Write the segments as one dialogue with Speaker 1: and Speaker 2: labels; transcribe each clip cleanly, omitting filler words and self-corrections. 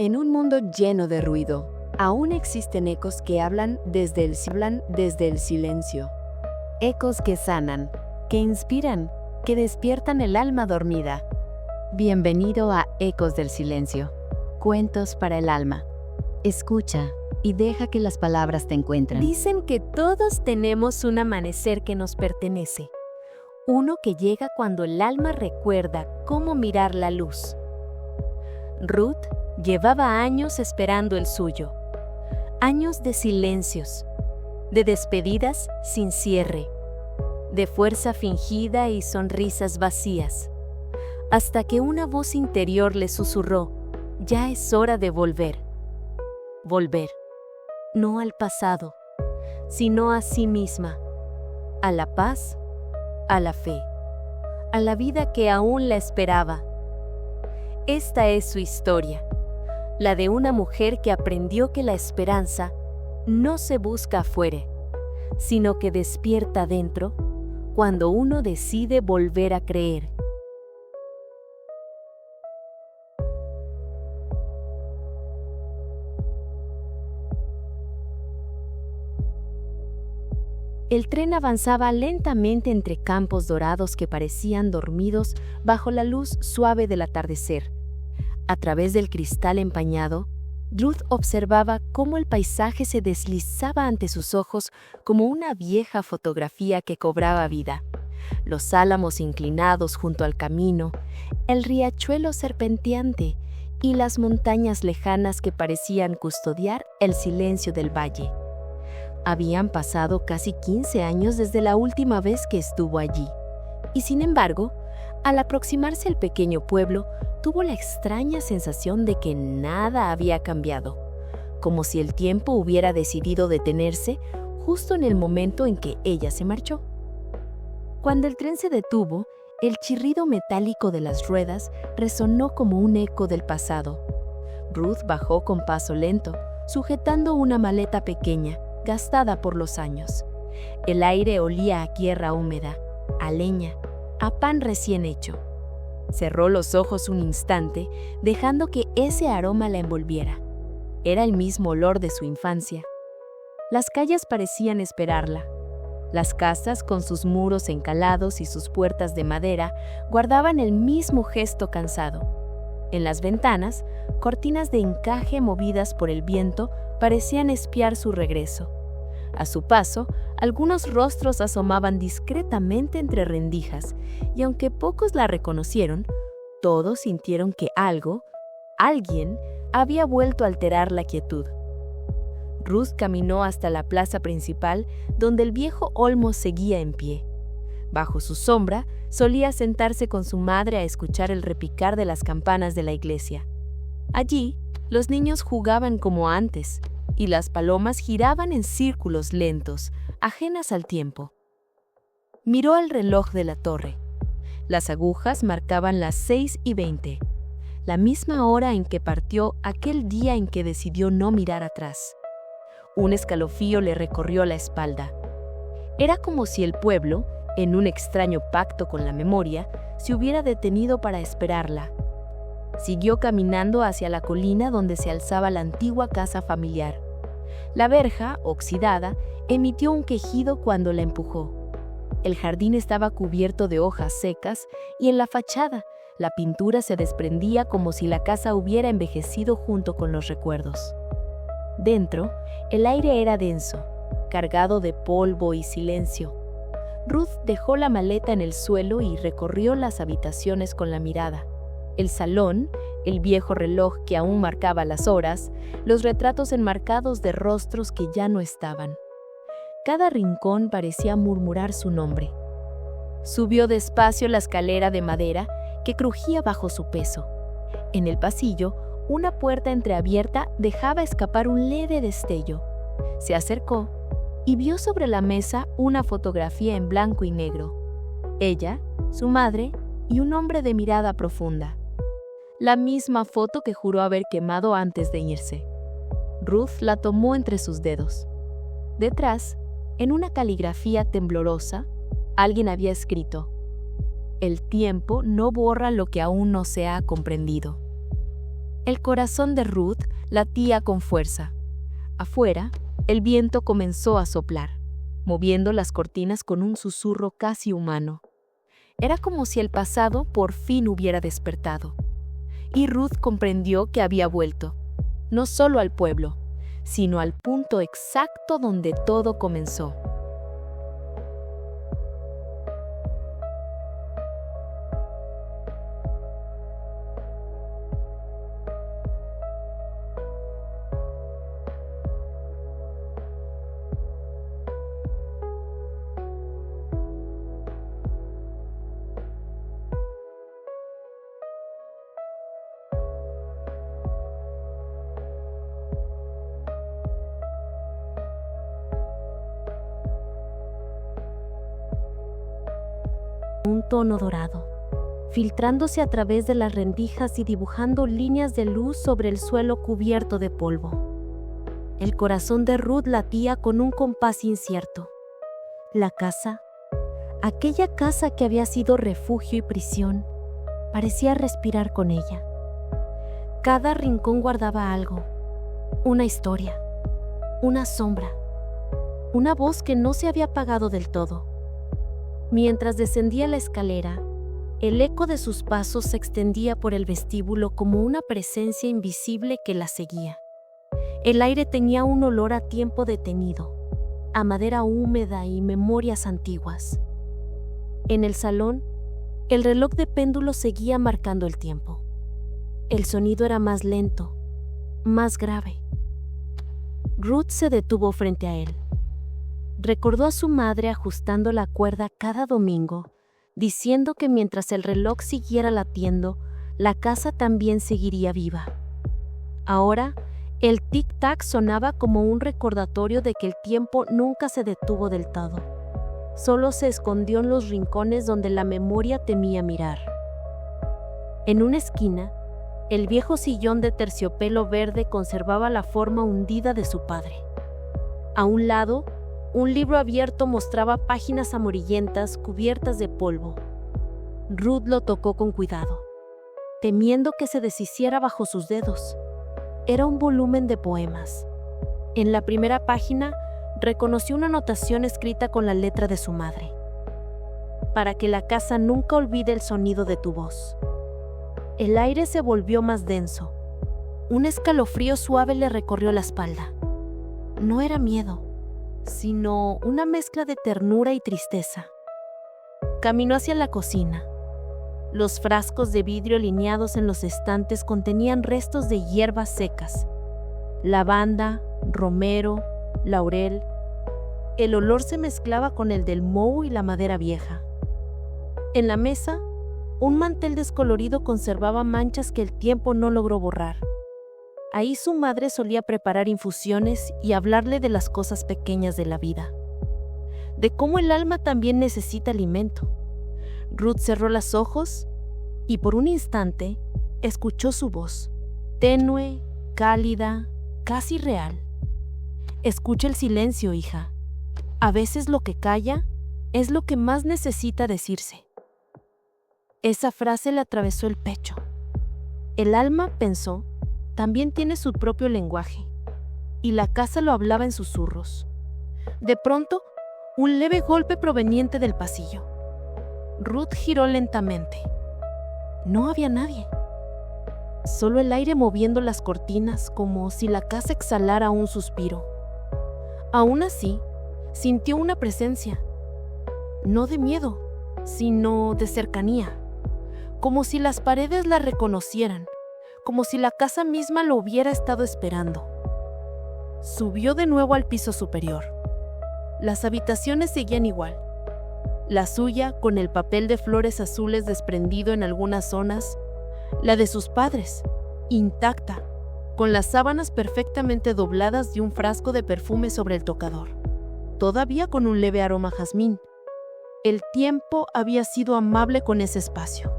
Speaker 1: En un mundo lleno de ruido, aún existen ecos que hablan desde el silencio. Ecos que sanan, que inspiran, que despiertan el alma dormida. Bienvenido a Ecos del Silencio, cuentos para el alma. Escucha y deja que las palabras te encuentren.
Speaker 2: Dicen que todos tenemos un amanecer que nos pertenece. Uno que llega cuando el alma recuerda cómo mirar la luz. Ruth llevaba años esperando el suyo. Años de silencios, de despedidas sin cierre, de fuerza fingida y sonrisas vacías, hasta que una voz interior le susurró: ya es hora de volver. Volver, no al pasado, sino a sí misma, a la paz, a la fe, a la vida que aún la esperaba. Esta es su historia, la de una mujer que aprendió que la esperanza no se busca afuera, sino que despierta dentro cuando uno decide volver a creer. El tren avanzaba lentamente entre campos dorados que parecían dormidos bajo la luz suave del atardecer. A través del cristal empañado, Ruth observaba cómo el paisaje se deslizaba ante sus ojos como una vieja fotografía que cobraba vida. Los álamos inclinados junto al camino, el riachuelo serpenteante y las montañas lejanas que parecían custodiar el silencio del valle. Habían pasado casi 15 años desde la última vez que estuvo allí, y sin embargo, al aproximarse al pequeño pueblo, tuvo la extraña sensación de que nada había cambiado, como si el tiempo hubiera decidido detenerse justo en el momento en que ella se marchó. Cuando el tren se detuvo, el chirrido metálico de las ruedas resonó como un eco del pasado. Ruth bajó con paso lento, sujetando una maleta pequeña, gastada por los años. El aire olía a tierra húmeda, a leña, a pan recién hecho. Cerró los ojos un instante, dejando que ese aroma la envolviera. Era el mismo olor de su infancia. Las calles parecían esperarla. Las casas, con sus muros encalados y sus puertas de madera, guardaban el mismo gesto cansado. En las ventanas, cortinas de encaje movidas por el viento parecían espiar su regreso. A su paso, algunos rostros asomaban discretamente entre rendijas, y aunque pocos la reconocieron, todos sintieron que alguien, había vuelto a alterar la quietud. Ruth caminó hasta la plaza principal, donde el viejo olmo seguía en pie. Bajo su sombra, solía sentarse con su madre a escuchar el repicar de las campanas de la iglesia. Allí, los niños jugaban como antes, y las palomas giraban en círculos lentos, ajenas al tiempo. Miró el reloj de la torre. Las agujas marcaban las 6:20, la misma hora en que partió aquel día en que decidió no mirar atrás. Un escalofrío le recorrió la espalda. Era como si el pueblo, en un extraño pacto con la memoria, se hubiera detenido para esperarla. Siguió caminando hacia la colina donde se alzaba la antigua casa familiar. La verja, oxidada, emitió un quejido cuando la empujó. El jardín estaba cubierto de hojas secas y en la fachada, la pintura se desprendía como si la casa hubiera envejecido junto con los recuerdos. Dentro, el aire era denso, cargado de polvo y silencio. Ruth dejó la maleta en el suelo y recorrió las habitaciones con la mirada. El salón, el viejo reloj que aún marcaba las horas, los retratos enmarcados de rostros que ya no estaban. Cada rincón parecía murmurar su nombre. Subió despacio la escalera de madera que crujía bajo su peso. En el pasillo, una puerta entreabierta dejaba escapar un leve destello. Se acercó y vio sobre la mesa una fotografía en blanco y negro. Ella, su madre y un hombre de mirada profunda. La misma foto que juró haber quemado antes de irse. Ruth la tomó entre sus dedos. Detrás, en una caligrafía temblorosa, alguien había escrito: El tiempo no borra lo que aún no se ha comprendido. El corazón de Ruth latía con fuerza. Afuera, el viento comenzó a soplar, moviendo las cortinas con un susurro casi humano. Era como si el pasado por fin hubiera despertado. Y Ruth comprendió que había vuelto, no solo al pueblo, sino al punto exacto donde todo comenzó. Un tono dorado, filtrándose a través de las rendijas y dibujando líneas de luz sobre el suelo cubierto de polvo. El corazón de Ruth latía con un compás incierto. La casa, aquella casa que había sido refugio y prisión, parecía respirar con ella. Cada rincón guardaba algo, una historia, una sombra, una voz que no se había apagado del todo. Mientras descendía la escalera, el eco de sus pasos se extendía por el vestíbulo como una presencia invisible que la seguía. El aire tenía un olor a tiempo detenido, a madera húmeda y memorias antiguas. En el salón, el reloj de péndulo seguía marcando el tiempo. El sonido era más lento, más grave. Ruth se detuvo frente a él. Recordó a su madre ajustando la cuerda cada domingo, diciendo que mientras el reloj siguiera latiendo, la casa también seguiría viva. Ahora, el tic-tac sonaba como un recordatorio de que el tiempo nunca se detuvo del todo. Solo se escondió en los rincones donde la memoria temía mirar. En una esquina, el viejo sillón de terciopelo verde conservaba la forma hundida de su padre. A un lado, un libro abierto mostraba páginas amarillentas cubiertas de polvo. Ruth lo tocó con cuidado, temiendo que se deshiciera bajo sus dedos. Era un volumen de poemas. En la primera página, reconoció una anotación escrita con la letra de su madre. Para que la casa nunca olvide el sonido de tu voz. El aire se volvió más denso. Un escalofrío suave le recorrió la espalda. No era miedo, sino una mezcla de ternura y tristeza. Caminó hacia la cocina. Los frascos de vidrio alineados en los estantes contenían restos de hierbas secas. Lavanda, romero, laurel. El olor se mezclaba con el del moho y la madera vieja. En la mesa, un mantel descolorido conservaba manchas que el tiempo no logró borrar. Ahí su madre solía preparar infusiones y hablarle de las cosas pequeñas de la vida, de cómo el alma también necesita alimento. Ruth cerró los ojos y por un instante escuchó su voz, tenue, cálida, casi real. Escucha el silencio, hija. A veces lo que calla es lo que más necesita decirse. Esa frase le atravesó el pecho. El alma, pensó, también tiene su propio lenguaje, y la casa lo hablaba en susurros. De pronto, un leve golpe proveniente del pasillo. Ruth giró lentamente. No había nadie. Solo el aire moviendo las cortinas como si la casa exhalara un suspiro. Aún así, sintió una presencia. No de miedo, sino de cercanía. Como si las paredes la reconocieran. Como si la casa misma lo hubiera estado esperando. Subió de nuevo al piso superior. Las habitaciones seguían igual. La suya, con el papel de flores azules desprendido en algunas zonas. La de sus padres, intacta, con las sábanas perfectamente dobladas y un frasco de perfume sobre el tocador. Todavía con un leve aroma a jazmín. El tiempo había sido amable con ese espacio.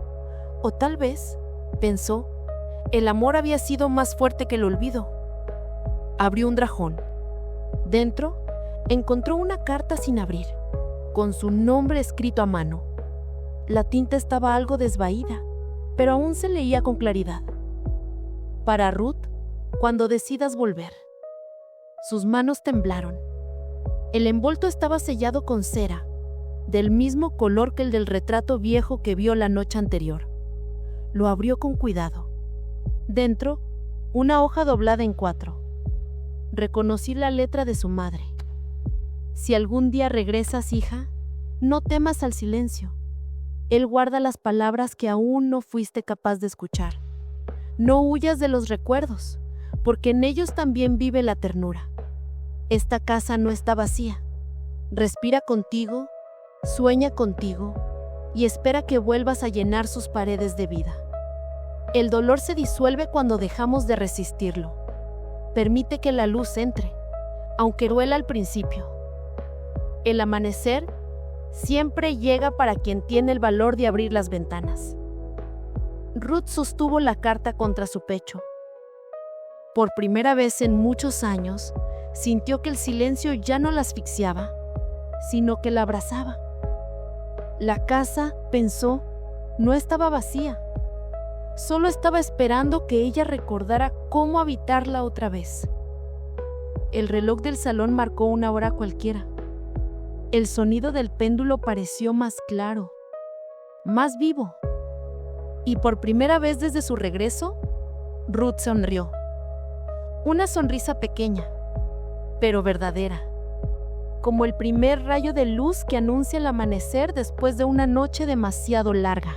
Speaker 2: O tal vez, pensó, el amor había sido más fuerte que el olvido. Abrió un drajón. Dentro, encontró una carta sin abrir, con su nombre escrito a mano. La tinta estaba algo desvaída, pero aún se leía con claridad. para Ruth cuando decidas volver. Sus manos temblaron. El envolto estaba sellado con cera, del mismo color que el del retrato viejo que vio la noche anterior. Lo abrió con cuidado. Dentro, una hoja doblada en 4. Reconocí la letra de su madre. Si algún día regresas, hija, no temas al silencio. Él guarda las palabras que aún no fuiste capaz de escuchar. No huyas de los recuerdos, porque en ellos también vive la ternura. Esta casa no está vacía. Respira contigo, sueña contigo y espera que vuelvas a llenar sus paredes de vida. El dolor se disuelve cuando dejamos de resistirlo. Permite que la luz entre, aunque duela al principio. El amanecer siempre llega para quien tiene el valor de abrir las ventanas. Ruth sostuvo la carta contra su pecho. Por primera vez en muchos años, sintió que el silencio ya no la asfixiaba, sino que la abrazaba. La casa, pensó, no estaba vacía. Solo estaba esperando que ella recordara cómo habitarla otra vez. El reloj del salón marcó una hora cualquiera. El sonido del péndulo pareció más claro, más vivo. Y por primera vez desde su regreso, Ruth sonrió. Una sonrisa pequeña, pero verdadera, como el primer rayo de luz que anuncia el amanecer después de una noche demasiado larga.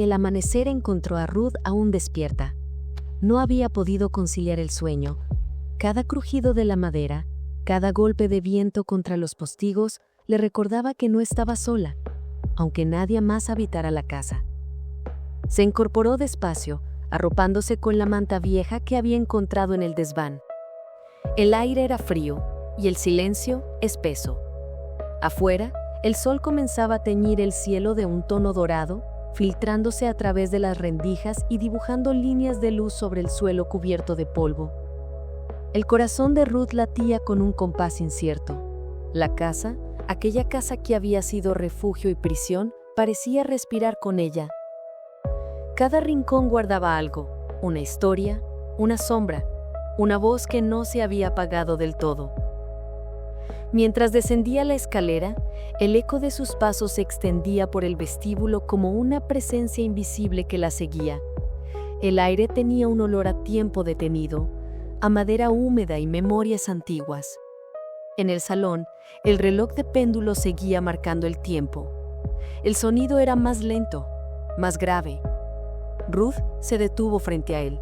Speaker 1: El amanecer encontró a Ruth aún despierta. No había podido conciliar el sueño. Cada crujido de la madera, cada golpe de viento contra los postigos le recordaba que no estaba sola, aunque nadie más habitara la casa. Se incorporó despacio, arropándose con la manta vieja que había encontrado en el desván. El aire era frío y el silencio espeso. Afuera, el sol comenzaba a teñir el cielo de un tono dorado, filtrándose a través de las rendijas y dibujando líneas de luz sobre el suelo cubierto de polvo. El corazón de Ruth latía con un compás incierto. La casa, aquella casa que había sido refugio y prisión, parecía respirar con ella. Cada rincón guardaba algo, una historia, una sombra, una voz que no se había apagado del todo. Mientras descendía la escalera, el eco de sus pasos se extendía por el vestíbulo como una presencia invisible que la seguía. El aire tenía un olor a tiempo detenido, a madera húmeda y memorias antiguas. En el salón, el reloj de péndulo seguía marcando el tiempo. El sonido era más lento, más grave. Ruth se detuvo frente a él.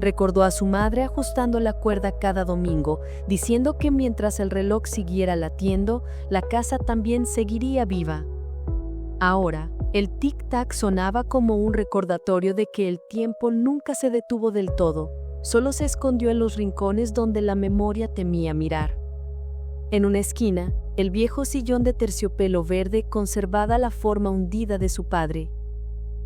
Speaker 1: Recordó a su madre ajustando la cuerda cada domingo, diciendo que mientras el reloj siguiera latiendo, la casa también seguiría viva. Ahora, el tic-tac sonaba como un recordatorio de que el tiempo nunca se detuvo del todo, solo se escondió en los rincones donde la memoria temía mirar. En una esquina, el viejo sillón de terciopelo verde conservaba la forma hundida de su padre.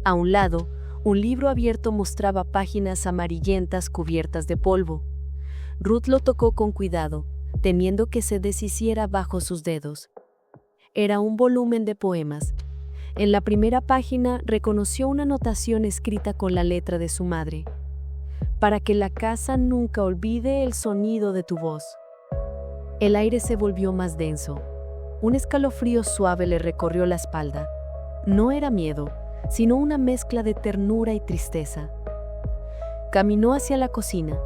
Speaker 1: A un lado, un libro abierto mostraba páginas amarillentas cubiertas de polvo. Ruth lo tocó con cuidado, temiendo que se deshiciera bajo sus dedos. Era un volumen de poemas. En la primera página reconoció una anotación escrita con la letra de su madre. Para que la casa nunca olvide el sonido de tu voz. El aire se volvió más denso. Un escalofrío suave le recorrió la espalda. No era miedo, sino una mezcla de ternura y tristeza. Caminó hacia la cocina.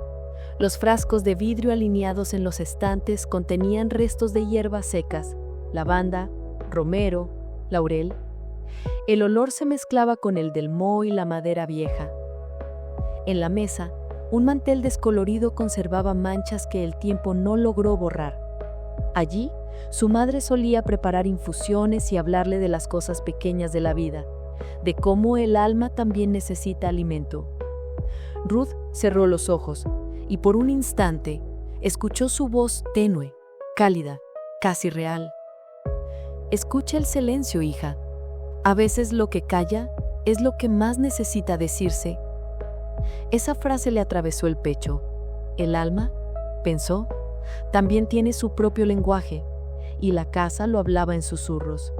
Speaker 1: Los frascos de vidrio alineados en los estantes contenían restos de hierbas secas, lavanda, romero, laurel. El olor se mezclaba con el del moho y la madera vieja. En la mesa, un mantel descolorido conservaba manchas que el tiempo no logró borrar. Allí, su madre solía preparar infusiones y hablarle de las cosas pequeñas de la vida, de cómo el alma también necesita alimento. Ruth cerró los ojos y por un instante escuchó su voz tenue, cálida, casi real.
Speaker 2: Escucha el silencio, hija. A veces lo que calla es lo que más necesita decirse. Esa frase le atravesó el pecho. El alma, pensó, también tiene su propio lenguaje, y la casa lo hablaba en susurros.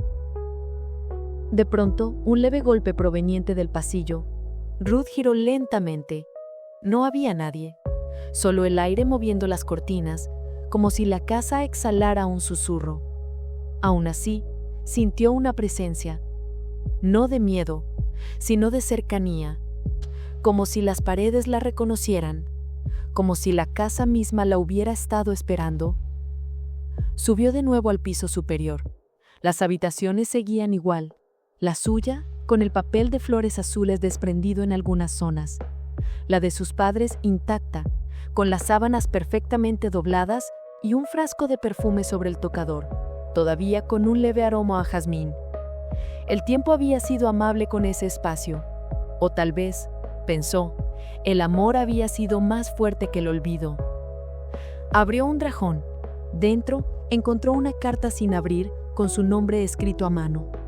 Speaker 2: De pronto, un leve golpe proveniente del pasillo. Ruth giró lentamente. No había nadie, solo el aire moviendo las cortinas, como si la casa exhalara un susurro. Aún así, sintió una presencia, no de miedo, sino de cercanía, como si las paredes la reconocieran, como si la casa misma la hubiera estado esperando. Subió de nuevo al piso superior. Las habitaciones seguían igual, la suya con el papel de flores azules desprendido en algunas zonas, la de sus padres intacta, con las sábanas perfectamente dobladas y un frasco de perfume sobre el tocador, todavía con un leve aroma a jazmín. El tiempo había sido amable con ese espacio, o tal vez, pensó, el amor había sido más fuerte que el olvido. Abrió un drajón. Dentro encontró una carta sin abrir con su nombre escrito a mano.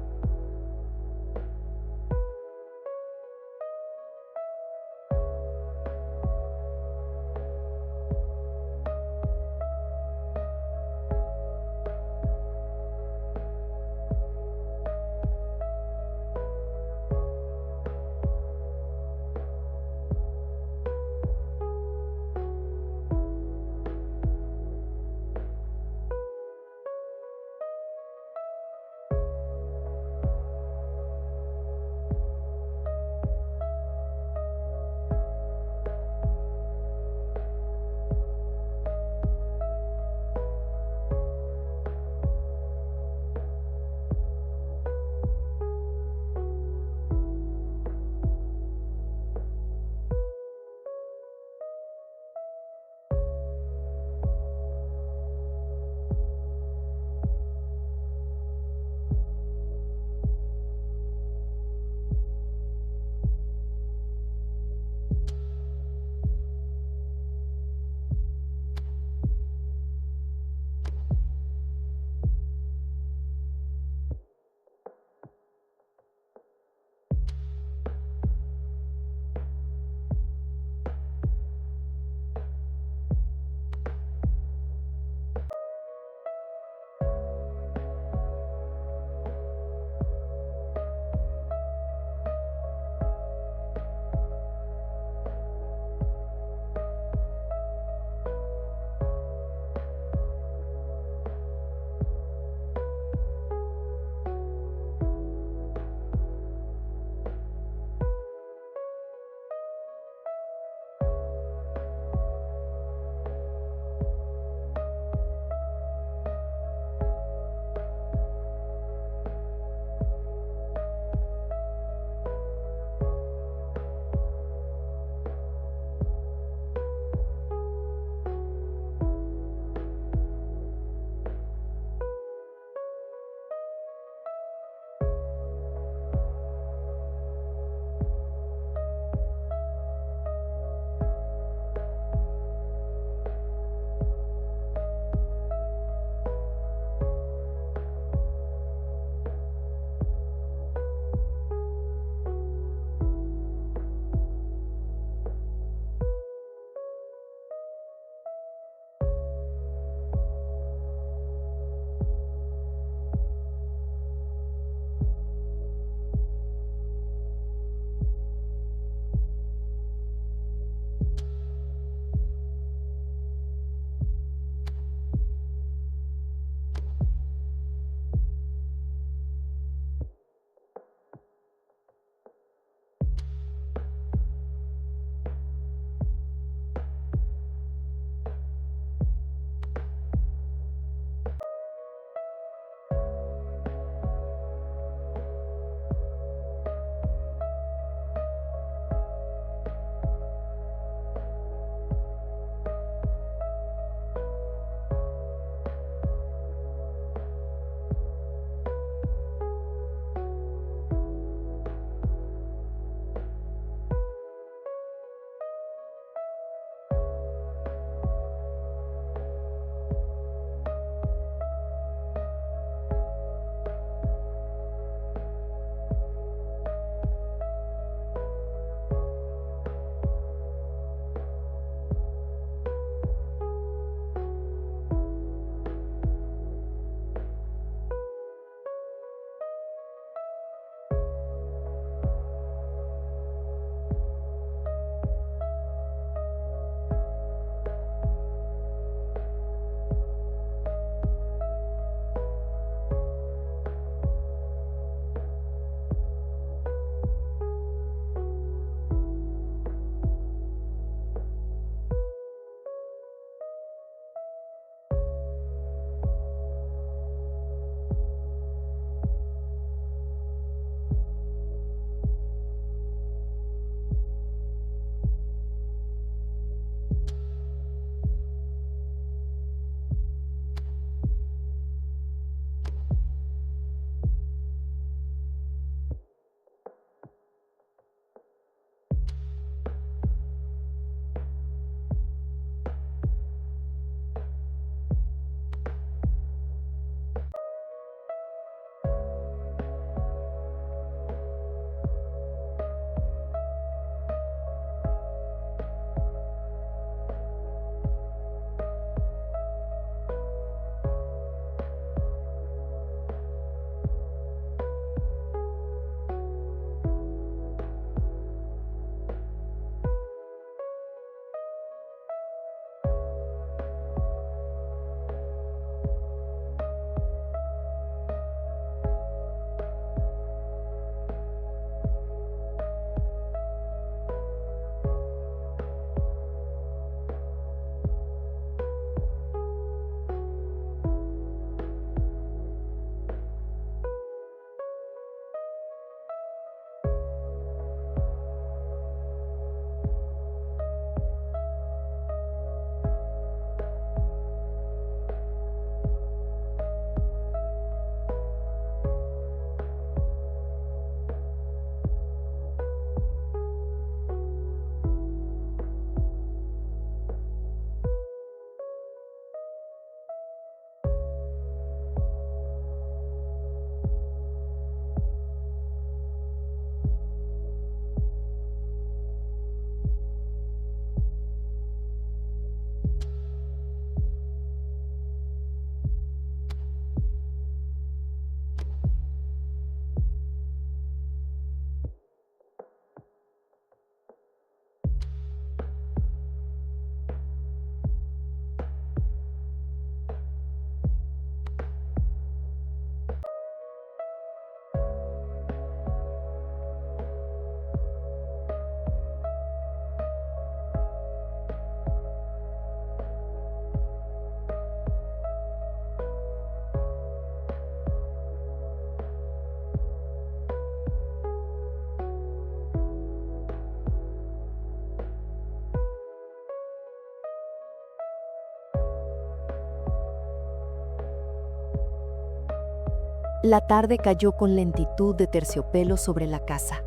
Speaker 1: La tarde cayó con lentitud de terciopelo sobre la casa.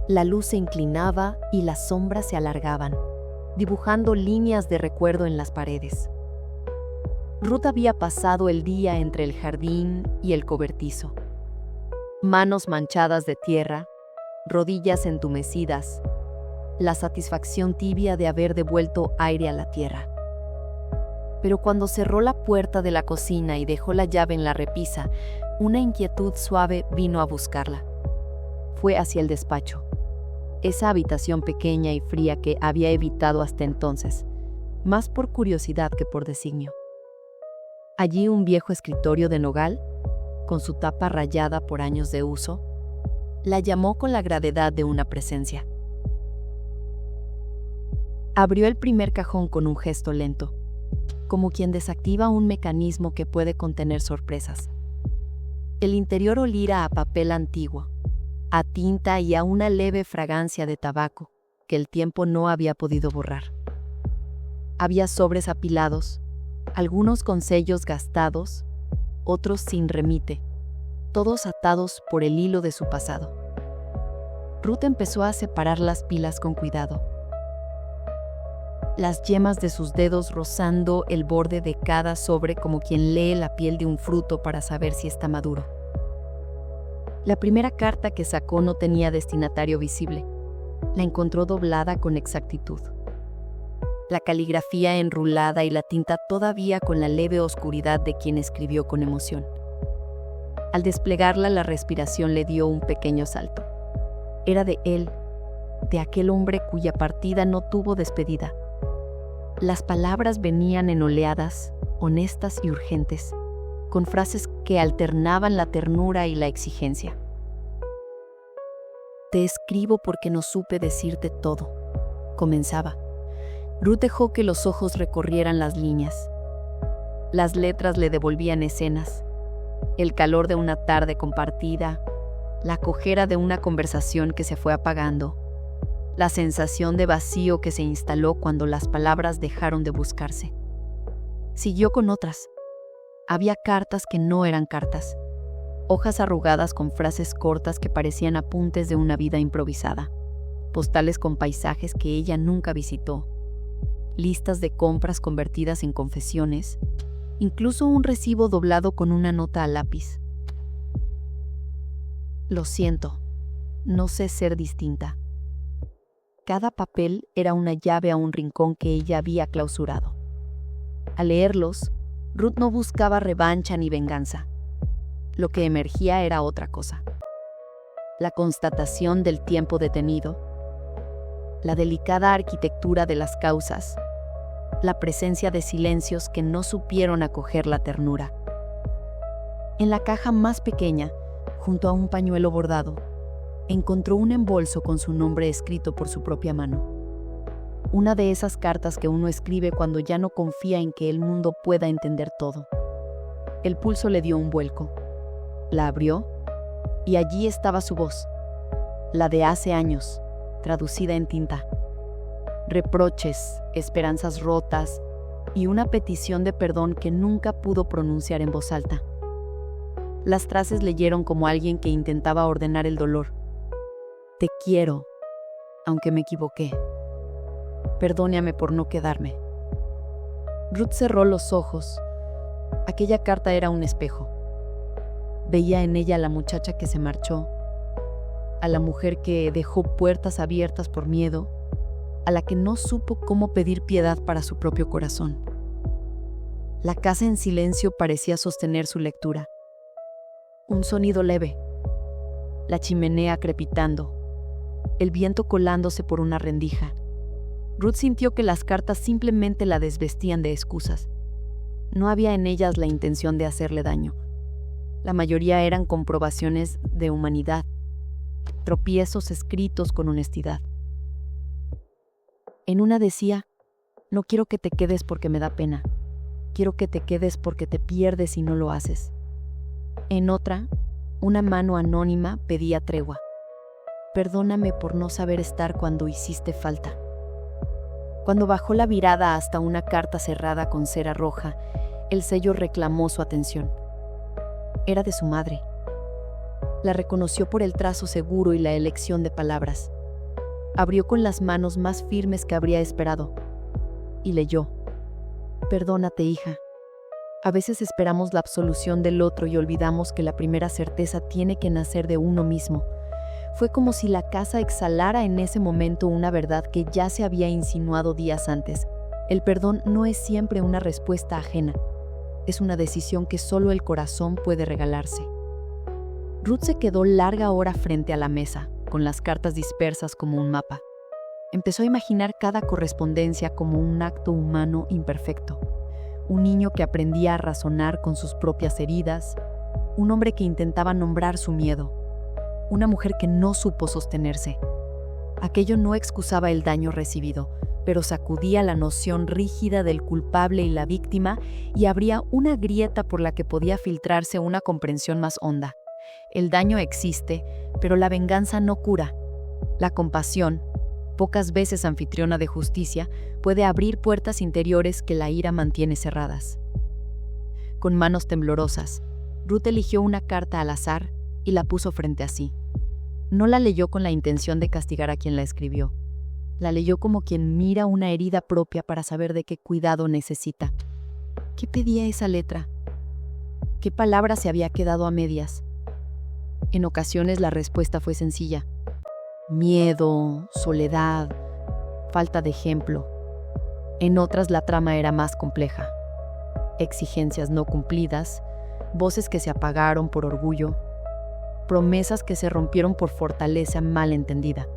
Speaker 1: La luz se inclinaba y las sombras se alargaban, dibujando líneas de recuerdo en las paredes. Ruth había pasado el día entre el jardín y el cobertizo. Manos manchadas de tierra, rodillas entumecidas, la satisfacción tibia de haber devuelto aire a la tierra. Pero cuando cerró la puerta de la cocina y dejó la llave en la repisa, una inquietud suave vino a buscarla. Fue hacia el despacho, esa habitación pequeña y fría que había evitado hasta entonces, más por curiosidad que por designio. Allí un viejo escritorio de nogal, con su tapa rayada por años de uso, la llamó con la gravedad de una presencia. Abrió el primer cajón con un gesto lento, como quien desactiva un mecanismo que puede contener sorpresas. El interior olía a papel antiguo, a tinta y a una leve fragancia de tabaco que el tiempo no había podido borrar. Había sobres apilados, algunos con sellos gastados, otros sin remite, todos atados por el hilo de su pasado. Ruth empezó a separar las pilas con cuidado, las yemas de sus dedos rozando el borde de cada sobre como quien lee la piel de un fruto para saber si está maduro. La primera carta que sacó no tenía destinatario visible. La encontró doblada con exactitud. La caligrafía enrulada y la tinta todavía con la leve oscuridad de quien escribió con emoción. Al desplegarla, la respiración le dio un pequeño salto. Era de él, de aquel hombre cuya partida no tuvo despedida. Las palabras venían en oleadas, honestas y urgentes, con frases que alternaban la ternura y la exigencia. «Te escribo porque no supe decirte todo», comenzaba. Ruth dejó que los ojos recorrieran las líneas. Las letras le devolvían escenas, el calor de una tarde compartida, la cojera de una conversación que se fue apagando, la sensación de vacío que se instaló cuando las palabras dejaron de buscarse. Siguió con otras. Había cartas que no eran cartas, hojas arrugadas con frases cortas que parecían apuntes de una vida improvisada, postales con paisajes que ella nunca visitó, listas de compras convertidas en confesiones, incluso un recibo doblado con una nota a lápiz. Lo siento, no sé ser distinta. Cada papel era una llave a un rincón que ella había clausurado. Al leerlos, Ruth no buscaba revancha ni venganza. Lo que emergía era otra cosa. La constatación del tiempo detenido, la delicada arquitectura de las causas, la presencia de silencios que no supieron acoger la ternura. En la caja más pequeña, junto a un pañuelo bordado, encontró un embolso con su nombre escrito por su propia mano. Una de esas cartas que uno escribe cuando ya no confía en que el mundo pueda entender todo. El pulso le dio un vuelco. La abrió y allí estaba su voz, la de hace años, traducida en tinta. Reproches, esperanzas rotas y una petición de perdón que nunca pudo pronunciar en voz alta. Las frases leyeron como alguien que intentaba ordenar el dolor. Te quiero, aunque me equivoqué. Perdóname por no quedarme. Ruth cerró los ojos. Aquella carta era un espejo. Veía en ella a la muchacha que se marchó, a la mujer que dejó puertas abiertas por miedo, a la que no supo cómo pedir piedad para su propio corazón. La casa en silencio parecía sostener su lectura. Un sonido leve, la chimenea crepitando, el viento colándose por una rendija. Ruth sintió que las cartas simplemente la desvestían de excusas. No había en ellas la intención de hacerle daño. La mayoría eran comprobaciones de humanidad, tropiezos escritos con honestidad. En una decía, no quiero que te quedes porque me da pena. Quiero que te quedes porque te pierdes y no lo haces. En otra, una mano anónima pedía tregua. Perdóname por no saber estar cuando hiciste falta. Cuando bajó la mirada hasta una carta cerrada con cera roja, el sello reclamó su atención. Era de su madre. La reconoció por el trazo seguro y la elección de palabras. Abrió con las manos más firmes que habría esperado y leyó: Perdónate, hija. A veces esperamos la absolución del otro y olvidamos que la primera certeza tiene que nacer de uno mismo. Fue como si la casa exhalara en ese momento una verdad que ya se había insinuado días antes. El perdón no es siempre una respuesta ajena. Es una decisión que solo el corazón puede regalarse. Ruth se quedó larga hora frente a la mesa, con las cartas dispersas como un mapa. Empezó a imaginar cada correspondencia como un acto humano imperfecto. Un niño que aprendía a razonar con sus propias heridas, un hombre que intentaba nombrar su miedo, una mujer que no supo sostenerse. Aquello no excusaba el daño recibido, pero sacudía la noción rígida del culpable y la víctima y abría una grieta por la que podía filtrarse una comprensión más honda. El daño existe, pero la venganza no cura. La compasión, pocas veces anfitriona de justicia, puede abrir puertas interiores que la ira mantiene cerradas. Con manos temblorosas, Ruth eligió una carta al azar y la puso frente a sí. No la leyó con la intención de castigar a quien la escribió. La leyó como quien mira una herida propia para saber de qué cuidado necesita. ¿Qué pedía esa letra? ¿Qué palabra se había quedado a medias? En ocasiones la respuesta fue sencilla: miedo, soledad, falta de ejemplo. En otras la trama era más compleja. Exigencias no cumplidas, voces que se apagaron por orgullo, promesas que se rompieron por fortaleza mal entendida.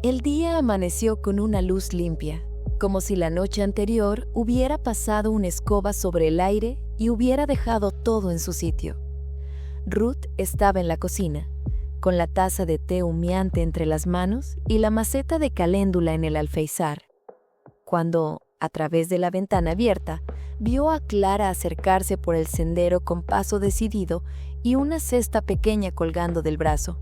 Speaker 1: El día amaneció con una luz limpia, como si la noche anterior hubiera pasado una escoba sobre el aire y hubiera dejado todo en su sitio. Ruth estaba en la cocina, con la taza de té humeante entre las manos y la maceta de caléndula en el alféizar, cuando, a través de la ventana abierta, vio a Clara acercarse por el sendero con paso decidido y una cesta pequeña colgando del brazo.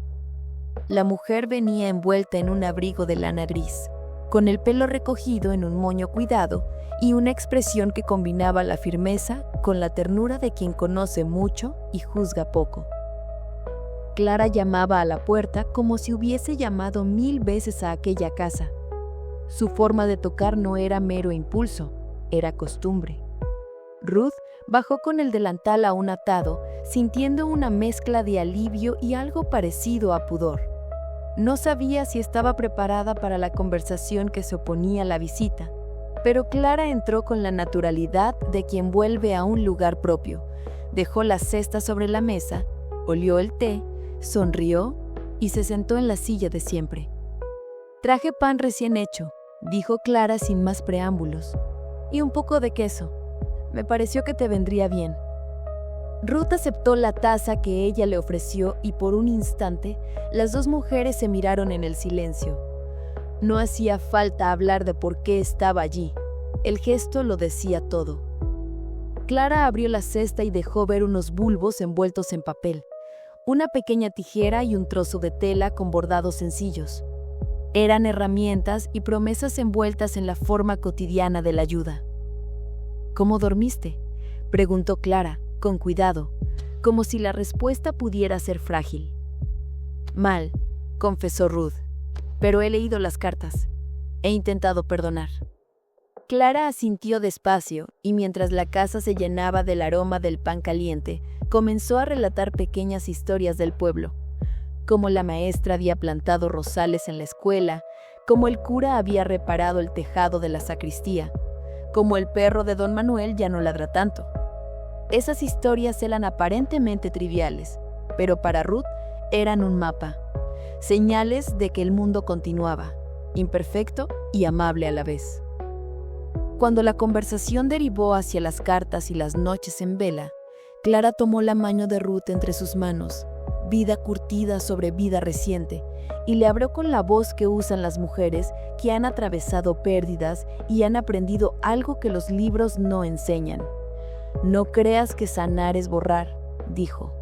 Speaker 1: La mujer venía envuelta en un abrigo de lana gris, con el pelo recogido en un moño cuidado y una expresión que combinaba la firmeza con la ternura de quien conoce mucho y juzga poco. Clara llamaba a la puerta como si hubiese llamado 1000 veces a aquella casa. Su forma de tocar no era mero impulso, era costumbre. Ruth bajó con el delantal aún atado, sintiendo una mezcla de alivio y algo parecido a pudor. No sabía si estaba preparada para la conversación que se oponía a la visita, pero Clara entró con la naturalidad de quien vuelve a un lugar propio. Dejó la cesta sobre la mesa, olió el té, sonrió y se sentó en la silla de siempre. «Traje pan recién hecho», dijo Clara sin más preámbulos, «y un poco de queso. Me pareció que te vendría bien». Ruth aceptó la taza que ella le ofreció y por un instante las dos mujeres se miraron en el silencio. No hacía falta hablar de por qué estaba allí. El gesto lo decía todo. Clara abrió la cesta y dejó ver unos bulbos envueltos en papel, una pequeña tijera y un trozo de tela con bordados sencillos. Eran herramientas y promesas envueltas en la forma cotidiana de la ayuda. «¿Cómo dormiste?», preguntó Clara, con cuidado, como si la respuesta pudiera ser frágil. «Mal», confesó Ruth, «pero he leído las cartas. He intentado perdonar». Clara asintió despacio y mientras la casa se llenaba del aroma del pan caliente, comenzó a relatar pequeñas historias del pueblo, como la maestra había plantado rosales en la escuela, como el cura había reparado el tejado de la sacristía, como el perro de don Manuel ya no ladra tanto. Esas historias eran aparentemente triviales, pero para Ruth eran un mapa, señales de que el mundo continuaba, imperfecto y amable a la vez. Cuando la conversación derivó hacia las cartas y las noches en vela, Clara tomó la mano de Ruth entre sus manos, vida curtida sobre vida reciente, y le habló con la voz que usan las mujeres que han atravesado pérdidas y han aprendido algo que los libros no enseñan. «No creas que sanar es borrar», dijo.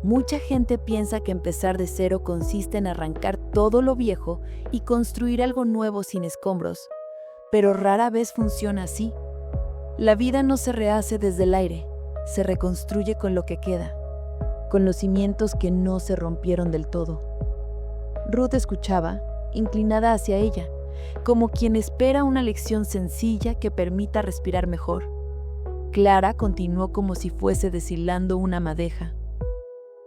Speaker 1: «Mucha gente piensa que empezar de cero consiste en arrancar todo lo viejo y construir algo nuevo sin escombros, pero rara vez funciona así. La vida no se rehace desde el aire, se reconstruye con lo que queda, con los cimientos que no se rompieron del todo». Ruth escuchaba, inclinada hacia ella, como quien espera una lección sencilla que permita respirar mejor. Clara continuó como si fuese deshilando una madeja.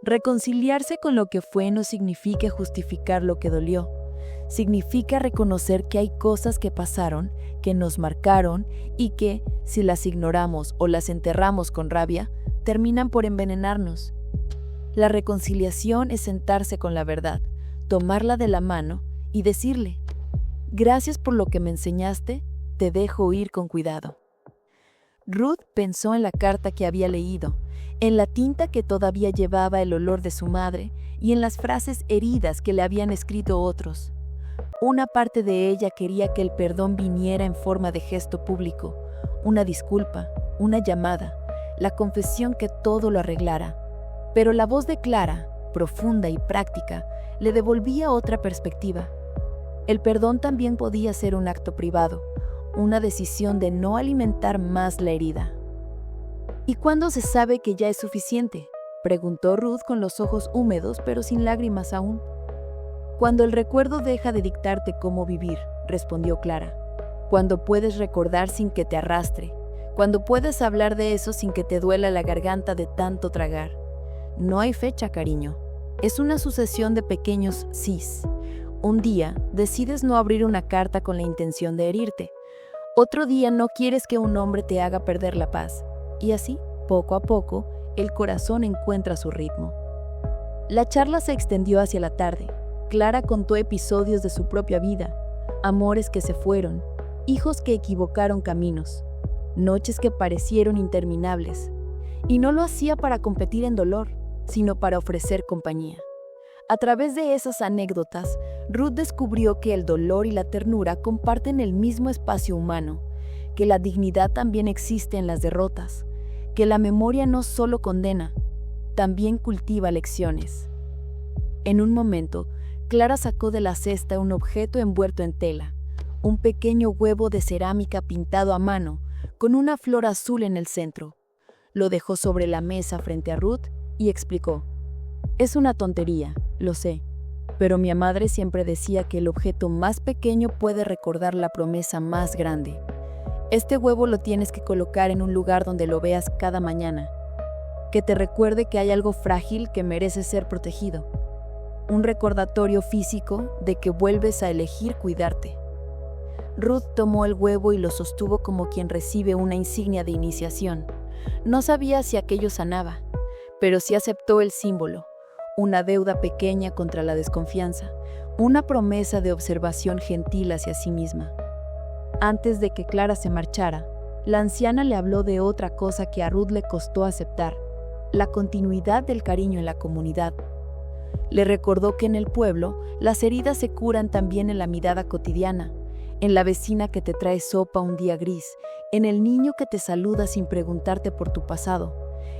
Speaker 1: Reconciliarse con lo que fue no significa justificar lo que dolió. Significa reconocer que hay cosas que pasaron, que nos marcaron y que, si las ignoramos o las enterramos con rabia, terminan por envenenarnos. La reconciliación es sentarse con la verdad, tomarla de la mano y decirle: «Gracias por lo que me enseñaste, te dejo ir con cuidado». Ruth pensó en la carta que había leído, en la tinta que todavía llevaba el olor de su madre y en las frases heridas que le habían escrito otros. Una parte de ella quería que el perdón viniera en forma de gesto público, una disculpa, una llamada, la confesión que todo lo arreglara. Pero la voz de Clara, profunda y práctica, le devolvía otra perspectiva. El perdón también podía ser un acto privado, una decisión de no alimentar más la herida. «¿Y cuándo se sabe que ya es suficiente?», preguntó Ruth con los ojos húmedos pero sin lágrimas aún. «Cuando el recuerdo deja de dictarte cómo vivir», respondió Clara. «Cuando puedes recordar sin que te arrastre, cuando puedes hablar de eso sin que te duela la garganta de tanto tragar. No hay fecha, cariño. Es una sucesión de pequeños sís. Un día decides no abrir una carta con la intención de herirte. Otro día no quieres que un hombre te haga perder la paz. Y así, poco a poco, el corazón encuentra su ritmo». La charla se extendió hacia la tarde.
Speaker 3: Clara contó episodios de su propia vida, amores que se fueron, hijos que equivocaron caminos, noches que parecieron interminables. Y no lo hacía para competir en dolor, sino para ofrecer compañía. A través de esas anécdotas, Ruth descubrió que el dolor y la ternura comparten el mismo espacio humano, que la dignidad también existe en las derrotas, que la memoria no solo condena, también cultiva lecciones. En un momento, Clara sacó de la cesta un objeto envuelto en tela, un pequeño huevo de cerámica pintado a mano, con una flor azul en el centro. Lo dejó sobre la mesa frente a Ruth y explicó: «Es una tontería, lo sé, pero mi madre siempre decía que el objeto más pequeño puede recordar la promesa más grande. Este huevo lo tienes que colocar en un lugar donde lo veas cada mañana, que te recuerde que hay algo frágil que merece ser protegido. Un recordatorio físico de que vuelves a elegir cuidarte». Ruth tomó el huevo y lo sostuvo como quien recibe una insignia de iniciación. No sabía si aquello sanaba, pero sí aceptó el símbolo, una deuda pequeña contra la desconfianza, una promesa de observación gentil hacia sí misma. Antes de que Clara se marchara, la anciana le habló de otra cosa que a Ruth le costó aceptar: la continuidad del cariño en la comunidad. Le recordó que en el pueblo las heridas se curan también en la mirada cotidiana, en la vecina que te trae sopa un día gris, en el niño que te saluda sin preguntarte por tu pasado,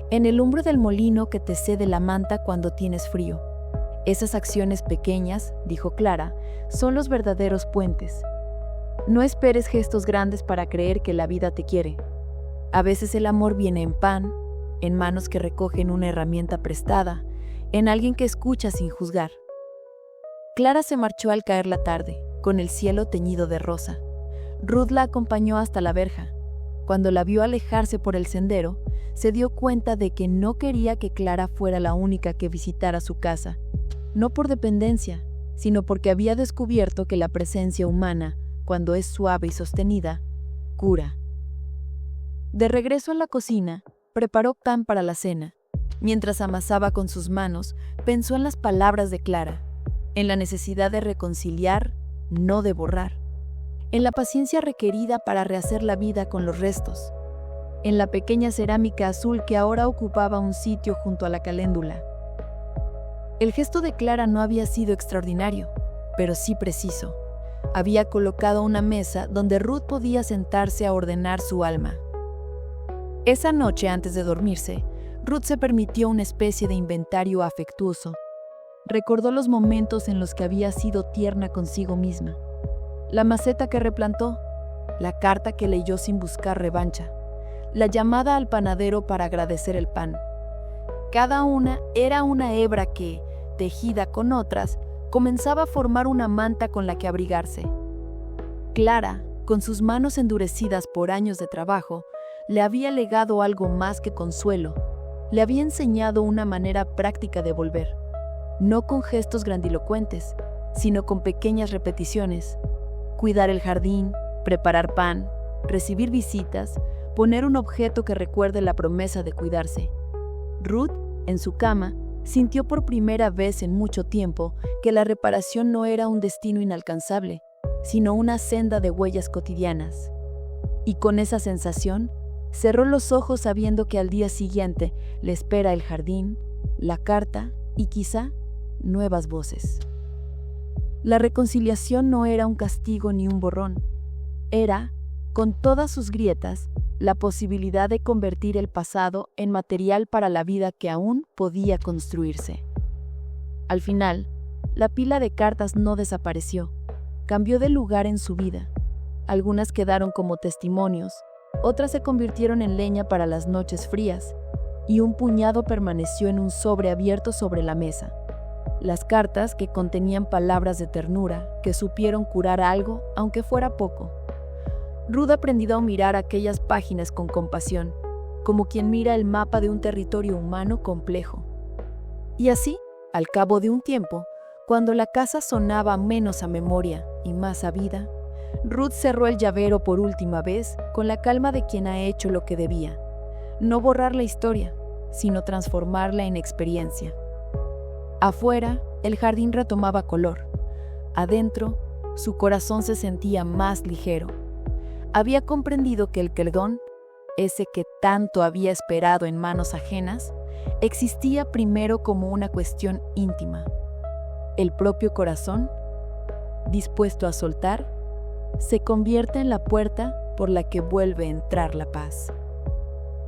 Speaker 3: en el hombre del molino que te cede la manta cuando tienes frío. Esas acciones pequeñas, dijo Clara, son los verdaderos puentes. No esperes gestos grandes para creer que la vida te quiere. A veces el amor viene en pan, en manos que recogen una herramienta prestada, en alguien que escucha sin juzgar. Clara se marchó al caer la tarde, con el cielo teñido de rosa. Ruth la acompañó hasta la verja. Cuando la vio alejarse por el sendero, se dio cuenta de que no quería que Clara fuera la única que visitara su casa, no por dependencia, sino porque había descubierto que la presencia humana, cuando es suave y sostenida, cura. De regreso a la cocina, preparó pan para la cena. Mientras amasaba con sus manos, pensó en las palabras de Clara, en la necesidad de reconciliar, no de borrar, en la paciencia requerida para rehacer la vida con los restos, en la pequeña cerámica azul que ahora ocupaba un sitio junto a la caléndula. El gesto de Clara no había sido extraordinario, pero sí preciso. Había colocado una mesa donde Ruth podía sentarse a ordenar su alma. Esa noche, antes de dormirse, Ruth se permitió una especie de inventario afectuoso. Recordó los momentos en los que había sido tierna consigo misma. La maceta que replantó, la carta que leyó sin buscar revancha, la llamada al panadero para agradecer el pan. Cada una era una hebra que, tejida con otras, comenzaba a formar una manta con la que abrigarse. Clara, con sus manos endurecidas por años de trabajo, le había legado algo más que consuelo. Le había enseñado una manera práctica de volver, no con gestos grandilocuentes, sino con pequeñas repeticiones. Cuidar el jardín, preparar pan, recibir visitas, poner un objeto que recuerde la promesa de cuidarse. Ruth, en su cama, sintió por primera vez en mucho tiempo que la reparación no era un destino inalcanzable, sino una senda de huellas cotidianas. Y con esa sensación, cerró los ojos sabiendo que al día siguiente le espera el jardín, la carta y quizá nuevas voces. La reconciliación no era un castigo ni un borrón. Era, con todas sus grietas, la posibilidad de convertir el pasado en material para la vida que aún podía construirse. Al final, la pila de cartas no desapareció, cambió de lugar en su vida. Algunas quedaron como testimonios, otras se convirtieron en leña para las noches frías, y un puñado permaneció en un sobre abierto sobre la mesa. Las cartas que contenían palabras de ternura, que supieron curar algo, aunque fuera poco. Ruth aprendió a mirar aquellas páginas con compasión, como quien mira el mapa de un territorio humano complejo. Y así, al cabo de un tiempo, cuando la casa sonaba menos a memoria y más a vida, Ruth cerró el llavero por última vez con la calma de quien ha hecho lo que debía. No borrar la historia, sino transformarla en experiencia. Afuera, el jardín retomaba color. Adentro, su corazón se sentía más ligero. Había comprendido que el perdón, ese que tanto había esperado en manos ajenas, existía primero como una cuestión íntima. El propio corazón, dispuesto a soltar, se convierte en la puerta por la que vuelve a entrar la paz.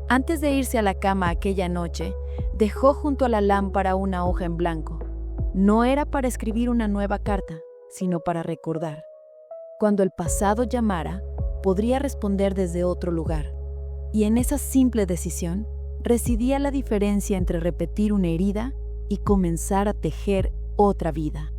Speaker 3: Antes de irse a la cama aquella noche, dejó junto a la lámpara una hoja en blanco. No era para escribir una nueva carta, sino para recordar. Cuando el pasado llamara, podría responder desde otro lugar. Y en esa simple decisión residía la diferencia entre repetir una herida y comenzar a tejer otra vida.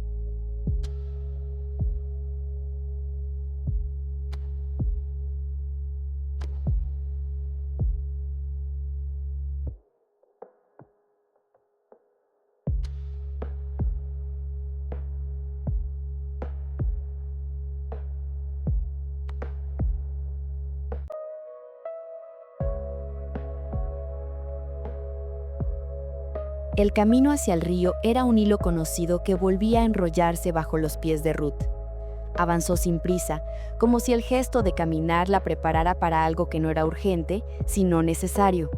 Speaker 2: El camino hacia el río era un hilo conocido que volvía a enrollarse bajo los pies de Ruth. Avanzó sin prisa, como si el gesto de caminar la preparara para algo que no era urgente, sino necesario.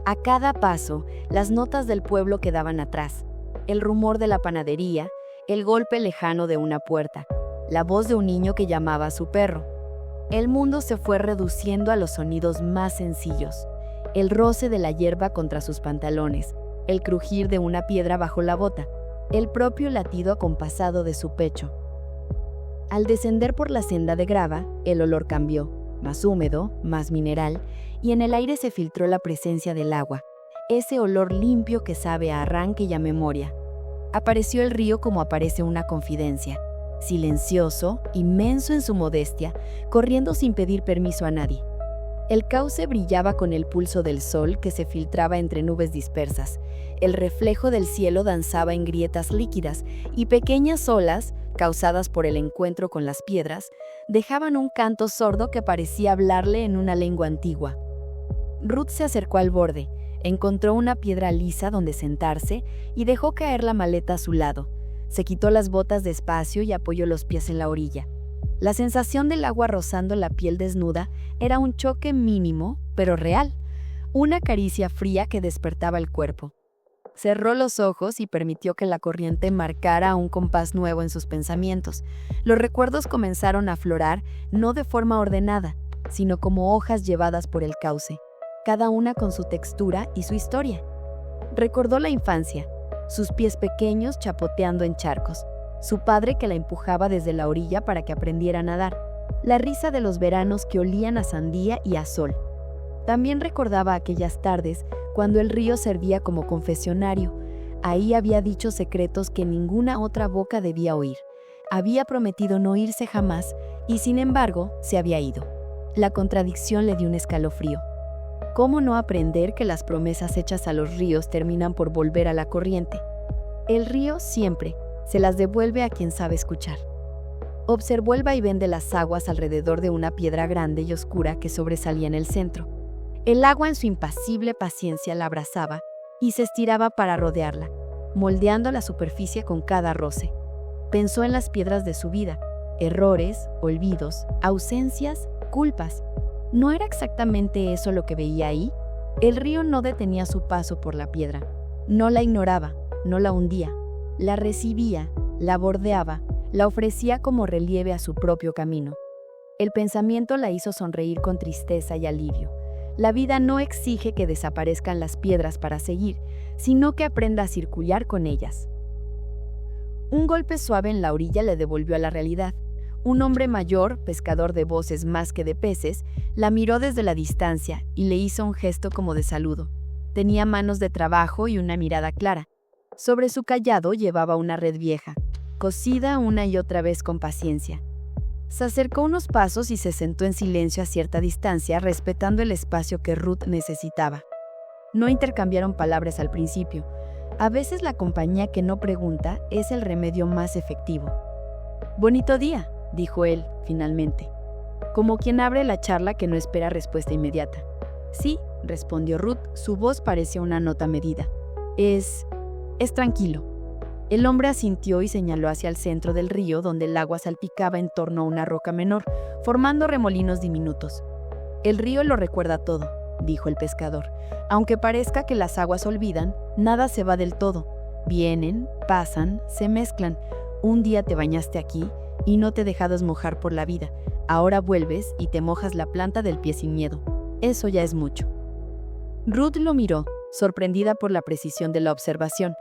Speaker 2: A cada paso, las notas del pueblo quedaban atrás, el rumor de la panadería, el golpe lejano de una puerta, la voz de un niño que llamaba a su perro. El mundo se fue reduciendo a los sonidos más sencillos, el roce de la hierba contra sus pantalones, el crujir de una piedra bajo la bota, el propio latido acompasado de su pecho. Al descender por la senda de grava, el olor cambió, más húmedo, más mineral, y en el aire se filtró la presencia del agua, ese olor limpio que sabe a arranque y a memoria. Apareció el río como aparece una confidencia, silencioso, inmenso en su modestia, corriendo sin pedir permiso a nadie. El cauce brillaba con el pulso del sol que se filtraba entre nubes dispersas. El reflejo del cielo danzaba en grietas líquidas y pequeñas olas, causadas por el encuentro con las piedras, dejaban un canto sordo que parecía hablarle en una lengua antigua. Ruth se acercó al borde, encontró una piedra lisa donde sentarse y dejó caer la maleta a su lado. Se quitó las botas despacio y apoyó los pies en la orilla. La sensación del agua rozando la piel desnuda era un choque mínimo, pero real, una caricia fría que despertaba el cuerpo. Cerró los ojos y permitió que la corriente marcara un compás nuevo en sus pensamientos. Los recuerdos comenzaron a aflorar, no de forma ordenada, sino como hojas llevadas por el cauce, cada una con su textura y su historia. Recordó la infancia, sus pies pequeños chapoteando en charcos, su padre que la empujaba desde la orilla para que aprendiera a nadar, la risa de los veranos que olían a sandía y a sol. También recordaba aquellas tardes cuando el río servía como confesionario. Ahí había dicho secretos que ninguna otra boca debía oír. Había prometido no irse jamás y sin embargo se había ido. La contradicción le dio un escalofrío. ¿Cómo no aprender que las promesas hechas a los ríos terminan por volver a la corriente? El río siempre se las devuelve a quien sabe escuchar. Observó el vaivén de las aguas alrededor de una piedra grande y oscura que sobresalía en el centro. El agua en su impasible paciencia la abrazaba y se estiraba para rodearla, moldeando la superficie con cada roce. Pensó en las piedras de su vida, errores, olvidos, ausencias, culpas. ¿No era exactamente eso lo que veía ahí? El río no detenía su paso por la piedra. No la ignoraba, no la hundía. La recibía, la bordeaba, la ofrecía como relieve a su propio camino. El pensamiento la hizo sonreír con tristeza y alivio. La vida no exige que desaparezcan las piedras para seguir, sino que aprenda a circular con ellas. Un golpe suave en la orilla le devolvió a la realidad. Un hombre mayor, pescador de voces más que de peces, la miró desde la distancia y le hizo un gesto como de saludo. Tenía manos de trabajo y una mirada clara. Sobre su cayado llevaba una red vieja, cosida una y otra vez con paciencia. Se acercó unos pasos y se sentó en silencio a cierta distancia, respetando el espacio que Ruth necesitaba. No intercambiaron palabras al principio. A veces la compañía que no pregunta es el remedio más efectivo. «Bonito día», dijo él, finalmente, como quien abre la charla que no espera respuesta inmediata. «Sí», respondió Ruth, su voz parecía una nota medida. Es tranquilo».
Speaker 3: El hombre asintió y señaló hacia el centro del río, donde el agua salpicaba en torno a una roca menor, formando remolinos diminutos. «El río lo recuerda todo», dijo el pescador. «Aunque parezca que las aguas olvidan, nada se va del todo. Vienen, pasan, se mezclan. Un día te bañaste aquí y no te dejadas mojar por la vida. Ahora vuelves y te mojas la planta del pie sin miedo. Eso ya es mucho». Ruth lo miró, sorprendida por la precisión de la observación.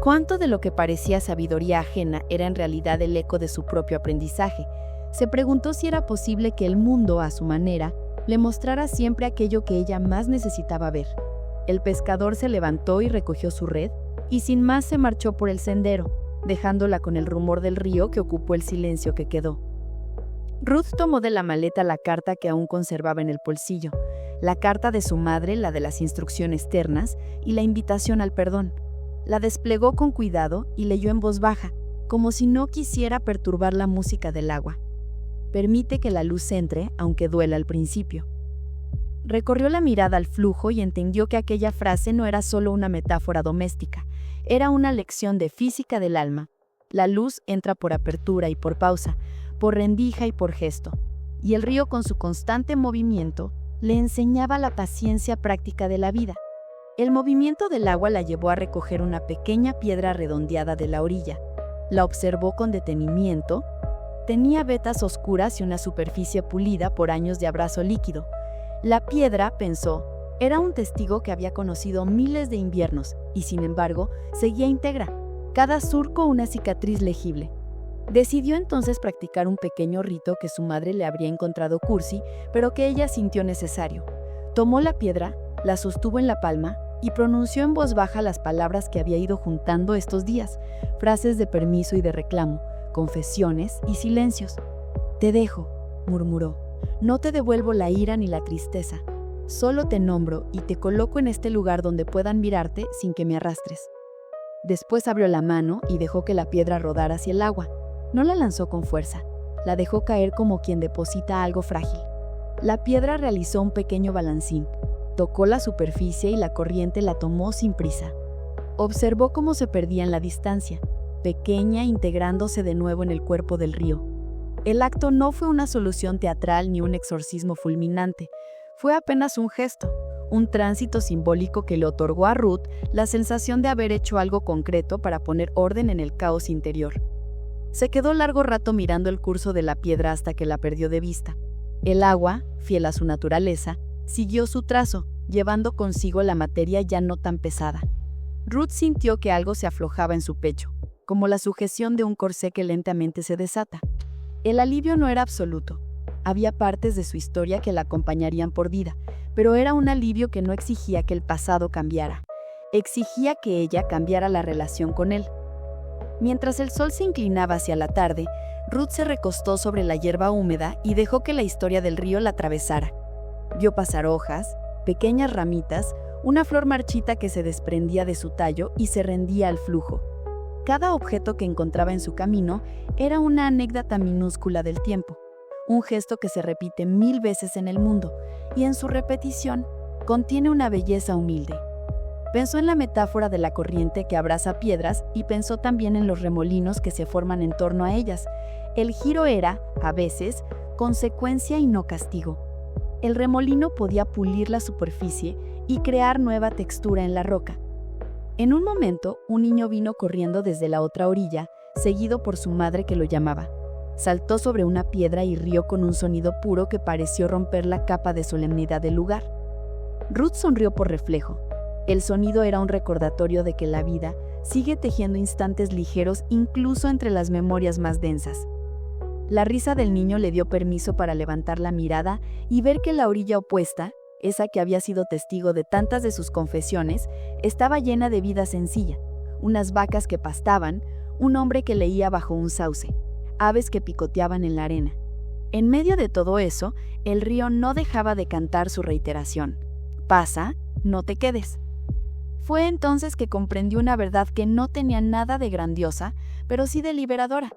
Speaker 3: Cuánto de lo que parecía sabiduría ajena era en realidad el eco de su propio aprendizaje. Se preguntó si era posible que el mundo, a su manera, le mostrara siempre aquello que ella más necesitaba ver. El pescador se levantó y recogió su red, y sin más se marchó por el sendero, dejándola con el rumor del río que ocupó el silencio que quedó. Ruth tomó de la maleta la carta que aún conservaba en el bolsillo, la carta de su madre, la de las instrucciones ternas y la invitación al perdón. La desplegó con cuidado y leyó en voz baja, como si no quisiera perturbar la música del agua. «Permite que la luz entre, aunque duela al principio». Recorrió la mirada al flujo y entendió que aquella frase no era solo una metáfora doméstica, era una lección de física del alma. La luz entra por apertura y por pausa, por rendija y por gesto, y el río con su constante movimiento le enseñaba la paciencia práctica de la vida. El movimiento del agua la llevó a recoger una pequeña piedra redondeada de la orilla. La observó con detenimiento. Tenía vetas oscuras y una superficie pulida por años de abrazo líquido. La piedra, pensó, era un testigo que había conocido miles de inviernos y, sin embargo, seguía íntegra, cada surco una cicatriz legible. Decidió entonces practicar un pequeño rito que su madre le habría encontrado cursi, pero que ella sintió necesario. Tomó la piedra, la sostuvo en la palma y pronunció en voz baja las palabras que había ido juntando estos días, frases de permiso y de reclamo, confesiones y silencios. «Te dejo», murmuró. «No te devuelvo la ira ni la tristeza. Solo te nombro y te coloco en este lugar donde puedan mirarte sin que me arrastres». Después abrió la mano y dejó que la piedra rodara hacia el agua. No la lanzó con fuerza, la dejó caer como quien deposita algo frágil. La piedra realizó un pequeño balancín, tocó la superficie y la corriente la tomó sin prisa. Observó cómo se perdía en la distancia, pequeña, integrándose de nuevo en el cuerpo del río. El acto no fue una solución teatral ni un exorcismo fulminante, fue apenas un gesto, un tránsito simbólico que le otorgó a Ruth la sensación de haber hecho algo concreto para poner orden en el caos interior. Se quedó largo rato mirando el curso de la piedra hasta que la perdió de vista. El agua, fiel a su naturaleza, siguió su trazo, llevando consigo la materia ya no tan pesada. Ruth sintió que algo se aflojaba en su pecho, como la sujeción de un corsé que lentamente se desata. El alivio no era absoluto. Había partes de su historia que la acompañarían por vida, pero era un alivio que no exigía que el pasado cambiara. Exigía que ella cambiara la relación con él. Mientras el sol se inclinaba hacia la tarde, Ruth se recostó sobre la hierba húmeda y dejó que la historia del río la atravesara. Vio pasar hojas, pequeñas ramitas, una flor marchita que se desprendía de su tallo y se rendía al flujo. Cada objeto que encontraba en su camino era una anécdota minúscula del tiempo, un gesto que se repite 1000 veces en el mundo, y en su repetición contiene una belleza humilde. Pensó en la metáfora de la corriente que abraza piedras y pensó también en los remolinos que se forman en torno a ellas. El giro era, a veces, consecuencia y no castigo. El remolino podía pulir la superficie y crear nueva textura en la roca. En un momento, un niño vino corriendo desde la otra orilla, seguido por su madre que lo llamaba. Saltó sobre una piedra y rió con un sonido puro que pareció romper la capa de solemnidad del lugar. Ruth sonrió por reflejo. El sonido era un recordatorio de que la vida sigue tejiendo instantes ligeros incluso entre las memorias más densas. La risa del niño le dio permiso para levantar la mirada y ver que la orilla opuesta, esa que había sido testigo de tantas de sus confesiones, estaba llena de vida sencilla. Unas vacas que pastaban, un hombre que leía bajo un sauce, aves que picoteaban en la arena. En medio de todo eso, el río no dejaba de cantar su reiteración. «Pasa, no te quedes». Fue entonces que comprendió una verdad que no tenía nada de grandiosa, pero sí de liberadora.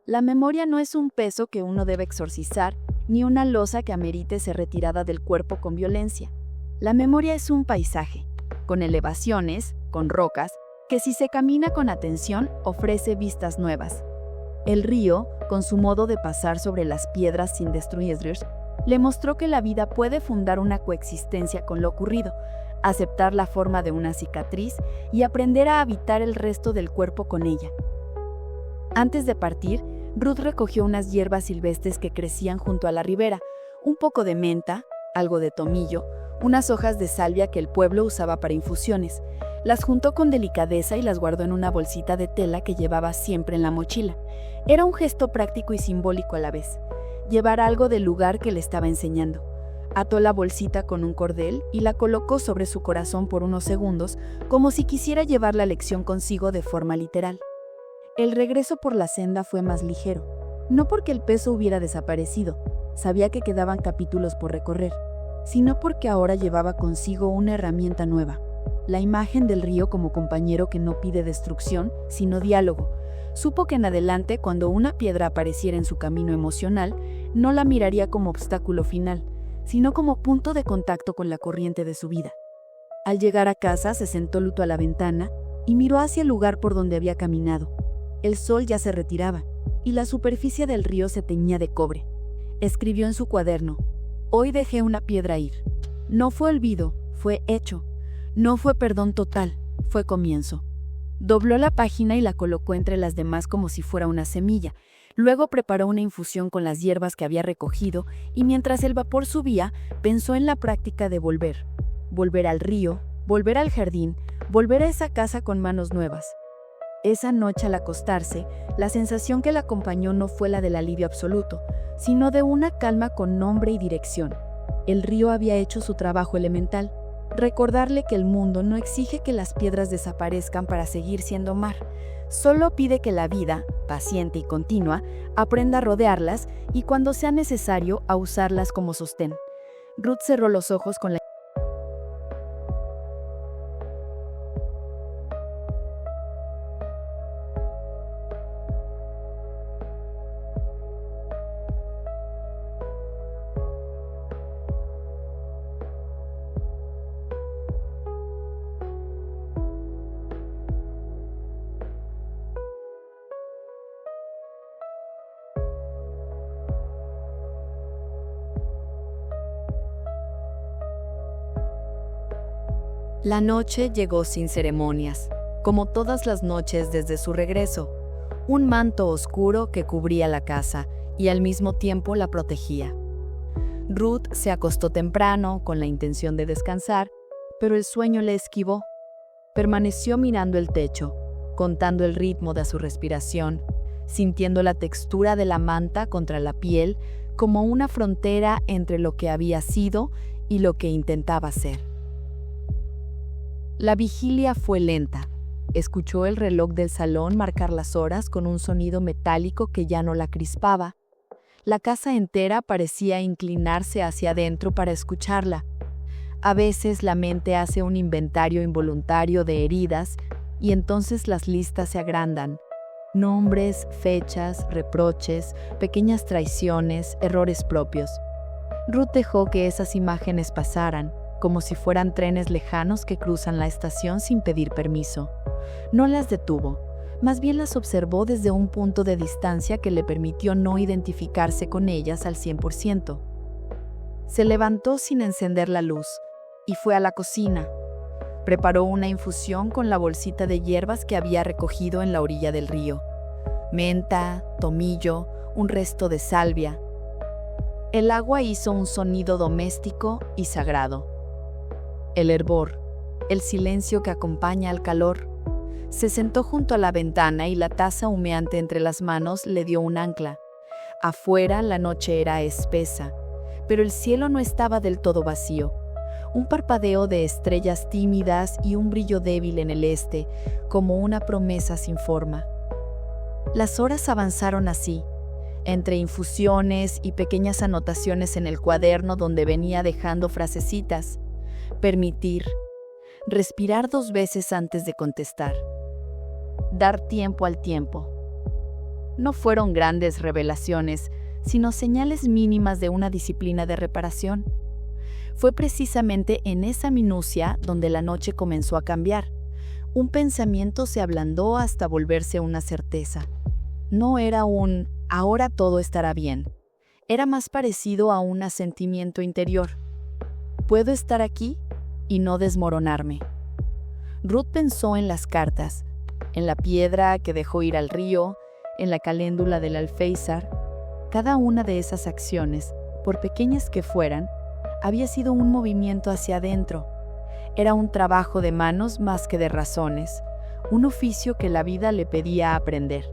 Speaker 3: La memoria no es un peso que uno debe exorcizar, ni una losa que amerite ser retirada del cuerpo con violencia. La memoria es un paisaje, con elevaciones, con rocas, que si se camina con atención ofrece vistas nuevas. El río, con su modo de pasar sobre las piedras sin destruirlas, le mostró que la vida puede fundar una coexistencia con lo ocurrido, aceptar la forma de una cicatriz y aprender a habitar el resto del cuerpo con ella. Antes de partir, Ruth recogió unas hierbas silvestres que crecían junto a la ribera, un poco de menta, algo de tomillo, unas hojas de salvia que el pueblo usaba para infusiones. Las juntó con delicadeza y las guardó en una bolsita de tela que llevaba siempre en la mochila. Era un gesto práctico y simbólico a la vez. Llevar algo del lugar que le estaba enseñando. Ató la bolsita con un cordel y la colocó sobre su corazón por unos segundos, como si quisiera llevar la lección consigo de forma literal. El regreso por la senda fue más ligero, no porque el peso hubiera desaparecido, sabía que quedaban capítulos por recorrer, sino porque ahora llevaba consigo una herramienta nueva, la imagen del río como compañero que no pide destrucción, sino diálogo. Supo que en adelante, cuando una piedra apareciera en su camino emocional, no la miraría como obstáculo final, sino como punto de contacto con la corriente de su vida. Al llegar a casa, se sentó luto a la ventana y miró hacia el lugar por donde había caminado. El sol ya se retiraba y la superficie del río se teñía de cobre. Escribió en su cuaderno: «Hoy dejé una piedra ir. No fue olvido, fue hecho. No fue perdón total, fue comienzo». Dobló la página y la colocó entre las demás como si fuera una semilla. Luego preparó una infusión con las hierbas que había recogido y mientras el vapor subía, pensó en la práctica de volver. Volver al río, volver al jardín, volver a esa casa con manos nuevas. Esa noche al acostarse, la sensación que la acompañó no fue la del alivio absoluto, sino de una calma con nombre y dirección. El río había hecho su trabajo elemental. Recordarle que el mundo no exige que las piedras desaparezcan para seguir siendo mar. Solo pide que la vida, paciente y continua, aprenda a rodearlas y cuando sea necesario a usarlas como sostén. Ruth cerró los ojos con la
Speaker 1: La noche llegó sin ceremonias, como todas las noches desde su regreso, un manto oscuro que cubría la casa y al mismo tiempo la protegía. Ruth se acostó temprano con la intención de descansar, pero el sueño le esquivó. Permaneció mirando el techo, contando el ritmo de su respiración, sintiendo la textura de la manta contra la piel como una frontera entre lo que había sido y lo que intentaba ser. La vigilia fue lenta. Escuchó el reloj del salón marcar las horas con un sonido metálico que ya no la crispaba. La casa entera parecía inclinarse hacia adentro para escucharla. A veces la mente hace un inventario involuntario de heridas y entonces las listas se agrandan. Nombres, fechas, reproches, pequeñas traiciones, errores propios. Ruth dejó que esas imágenes pasaran, como si fueran trenes lejanos que cruzan la estación sin pedir permiso. No las detuvo, más bien las observó desde un punto de distancia que le permitió no identificarse con ellas al 100%. Se levantó sin encender la luz y fue a la cocina. Preparó una infusión con la bolsita de hierbas que había recogido en la orilla del río. Menta, tomillo, un resto de salvia. El agua hizo un sonido doméstico y sagrado. El hervor, el silencio que acompaña al calor. Se sentó junto a la ventana y la taza humeante entre las manos le dio un ancla. Afuera la noche era espesa, pero el cielo no estaba del todo vacío. Un parpadeo de estrellas tímidas y un brillo débil en el este, como una promesa sin forma. Las horas avanzaron así, entre infusiones y pequeñas anotaciones en el cuaderno donde venía dejando frasecitas. Permitir, respirar 2 veces antes de contestar, dar tiempo al tiempo. No fueron grandes revelaciones, sino señales mínimas de una disciplina de reparación. Fue precisamente en esa minucia donde la noche comenzó a cambiar.
Speaker 3: Un pensamiento se ablandó hasta volverse una certeza. No era un «ahora todo estará bien». Era más parecido a un asentimiento interior. Puedo estar aquí y no desmoronarme. Ruth pensó en las cartas, en la piedra que dejó ir al río, en la caléndula del alféizar. Cada una de esas acciones, por pequeñas que fueran, había sido un movimiento hacia adentro. Era un trabajo de manos más que de razones, un oficio que la vida le pedía aprender.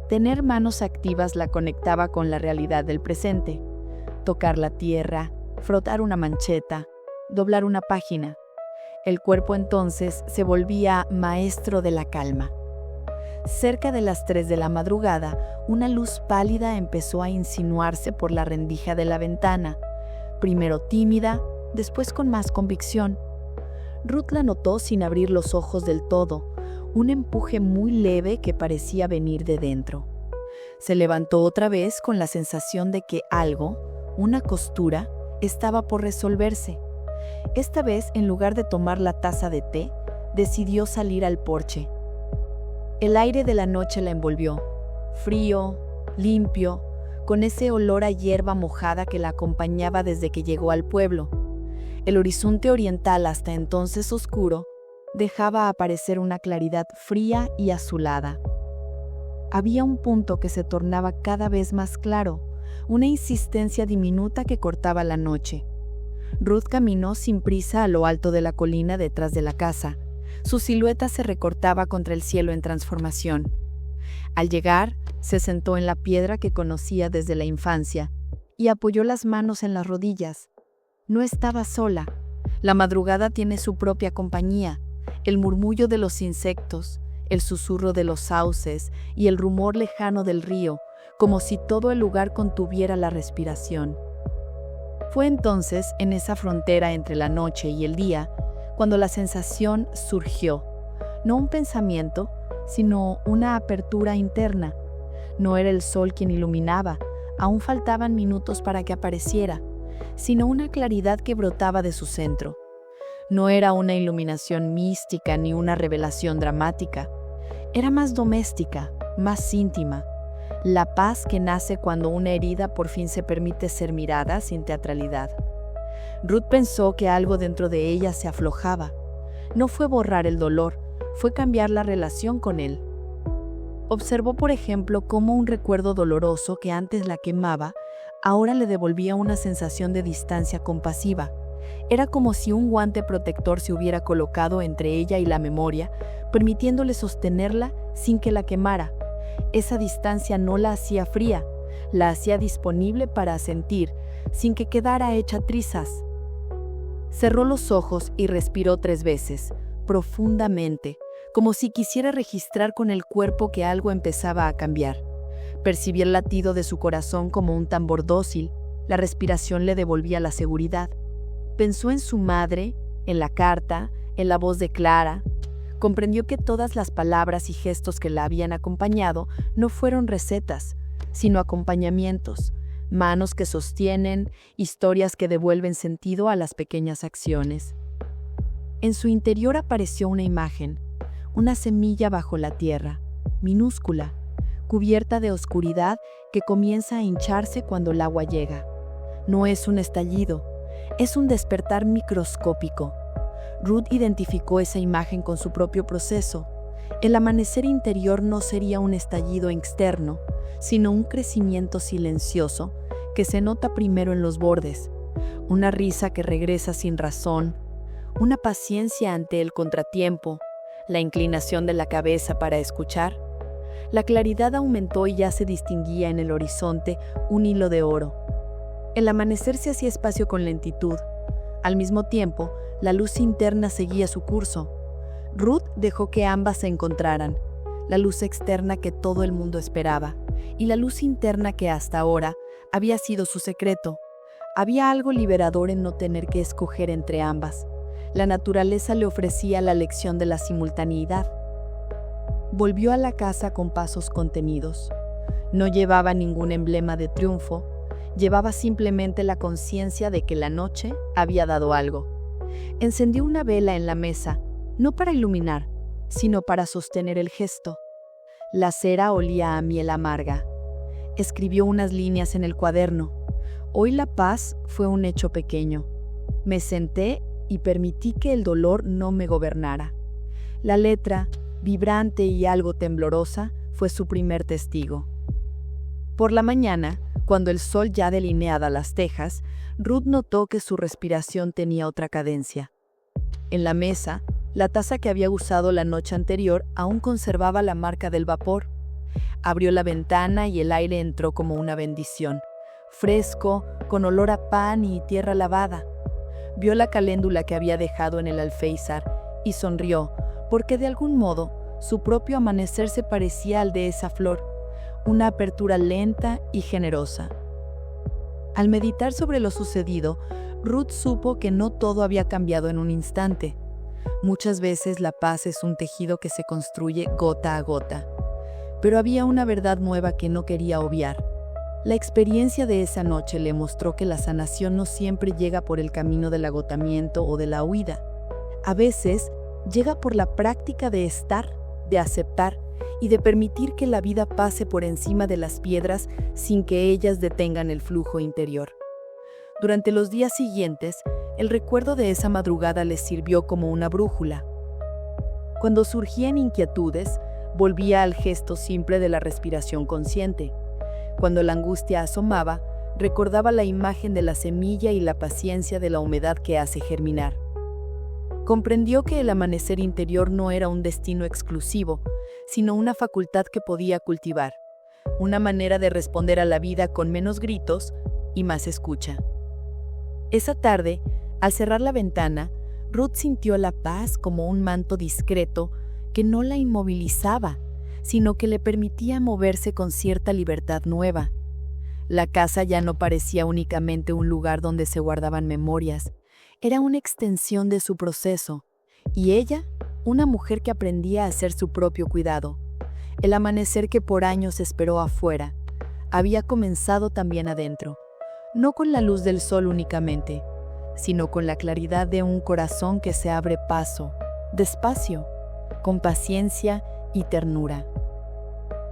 Speaker 3: Tener manos activas la conectaba con la realidad del presente. Tocar la tierra, frotar una mancheta, doblar una página. El cuerpo entonces se volvía maestro de la calma. Cerca de las 3 de la madrugada, una luz pálida empezó a insinuarse por la rendija de la ventana, primero tímida, después con más convicción. Ruth la notó sin abrir los ojos del todo, un empuje muy leve que parecía venir de dentro. Se levantó otra vez con la sensación de que algo, una costura, estaba por resolverse. Esta vez, en lugar de tomar la taza de té, decidió salir al porche. El aire de la noche la envolvió, frío, limpio, con ese olor a hierba mojada que la acompañaba desde que llegó al pueblo. El horizonte oriental, hasta entonces oscuro, dejaba aparecer una claridad fría y azulada. Había un punto que se tornaba cada vez más claro, una insistencia diminuta que cortaba la noche. Ruth caminó sin prisa a lo alto de la colina detrás de la casa. Su silueta se recortaba contra el cielo en transformación. Al llegar, se sentó en la piedra que conocía desde la infancia y apoyó las manos en las rodillas. No estaba sola. La madrugada tiene su propia compañía. El murmullo de los insectos, el susurro de los sauces y el rumor lejano del río, como si todo el lugar contuviera la respiración. Fue entonces, en esa frontera entre la noche y el día, cuando la sensación surgió, no un pensamiento, sino una apertura interna. No era el sol quien iluminaba, aún faltaban minutos para que apareciera, sino una claridad que brotaba de su centro. No era una iluminación mística ni una revelación dramática. Era más doméstica, más íntima. La paz que nace cuando una herida por fin se permite ser mirada sin teatralidad. Ruth pensó que algo dentro de ella se aflojaba. No fue borrar el dolor, fue cambiar la relación con él. Observó, por ejemplo, cómo un recuerdo doloroso que antes la quemaba, ahora le devolvía una sensación de distancia compasiva. Era como si un guante protector se hubiera colocado entre ella y la memoria, permitiéndole sostenerla sin que la quemara. Esa distancia no la hacía fría, la hacía disponible para sentir, sin que quedara hecha trizas. Cerró los ojos y respiró 3 veces, profundamente, como si quisiera registrar con el cuerpo que algo empezaba a cambiar. Percibía el latido de su corazón como un tambor dócil, la respiración le devolvía la seguridad. Pensó en su madre, en la carta, en la voz de Clara. Comprendió que todas las palabras y gestos que la habían acompañado no fueron recetas, sino acompañamientos, manos que sostienen, historias que devuelven sentido a las pequeñas acciones. En su interior apareció una imagen, una semilla bajo la tierra, minúscula, cubierta de oscuridad que comienza a hincharse cuando el agua llega. No es un estallido, es un despertar microscópico. Ruth identificó esa imagen con su propio proceso. El amanecer interior no sería un estallido externo, sino un crecimiento silencioso que se nota primero en los bordes, una risa que regresa sin razón, una paciencia ante el contratiempo, la inclinación de la cabeza para escuchar. La claridad aumentó y ya se distinguía en el horizonte un hilo de oro. El amanecer se hacía espacio con lentitud. Al mismo tiempo, la luz interna seguía su curso. Ruth dejó que ambas se encontraran, la luz externa que todo el mundo esperaba, y la luz interna que hasta ahora había sido su secreto. Había algo liberador en no tener que escoger entre ambas. La naturaleza le ofrecía la lección de la simultaneidad. Volvió a la casa con pasos contenidos. No llevaba ningún emblema de triunfo, llevaba simplemente la conciencia de que la noche había dado algo. Encendió una vela en la mesa, no para iluminar, sino para sostener el gesto. La cera olía a miel amarga. Escribió unas líneas en el cuaderno. Hoy la paz fue un hecho pequeño. Me senté y permití que el dolor no me gobernara. La letra, vibrante y algo temblorosa, fue su primer testigo. Por la mañana, cuando el sol ya delineaba las tejas, Ruth notó que su respiración tenía otra cadencia. En la mesa, la taza que había usado la noche anterior aún conservaba la marca del vapor. Abrió la ventana y el aire entró como una bendición, fresco, con olor a pan y tierra lavada. Vio la caléndula que había dejado en el alféizar y sonrió, porque de algún modo su propio amanecer se parecía al de esa flor, una apertura lenta y generosa. Al meditar sobre lo sucedido, Ruth supo que no todo había cambiado en un instante. Muchas veces la paz es un tejido que se construye gota a gota. Pero había una verdad nueva que no quería obviar. La experiencia de esa noche le mostró que la sanación no siempre llega por el camino del agotamiento o de la huida. A veces llega por la práctica de estar, de aceptar y de permitir que la vida pase por encima de las piedras sin que ellas detengan el flujo interior. Durante los días siguientes, el recuerdo de esa madrugada les sirvió como una brújula. Cuando surgían inquietudes, volvía al gesto simple de la respiración consciente. Cuando la angustia asomaba, recordaba la imagen de la semilla y la paciencia de la humedad que hace germinar. Comprendió que el amanecer interior no era un destino exclusivo, sino una facultad que podía cultivar, una manera de responder a la vida con menos gritos y más escucha. Esa tarde, al cerrar la ventana, Ruth sintió la paz como un manto discreto que no la inmovilizaba, sino que le permitía moverse con cierta libertad nueva. La casa ya no parecía únicamente un lugar donde se guardaban memorias, era una extensión de su proceso, y ella, una mujer que aprendía a hacer su propio cuidado. El amanecer que por años esperó afuera, había comenzado también adentro, no con la luz del sol únicamente, sino con la claridad de un corazón que se abre paso, despacio, con paciencia y ternura.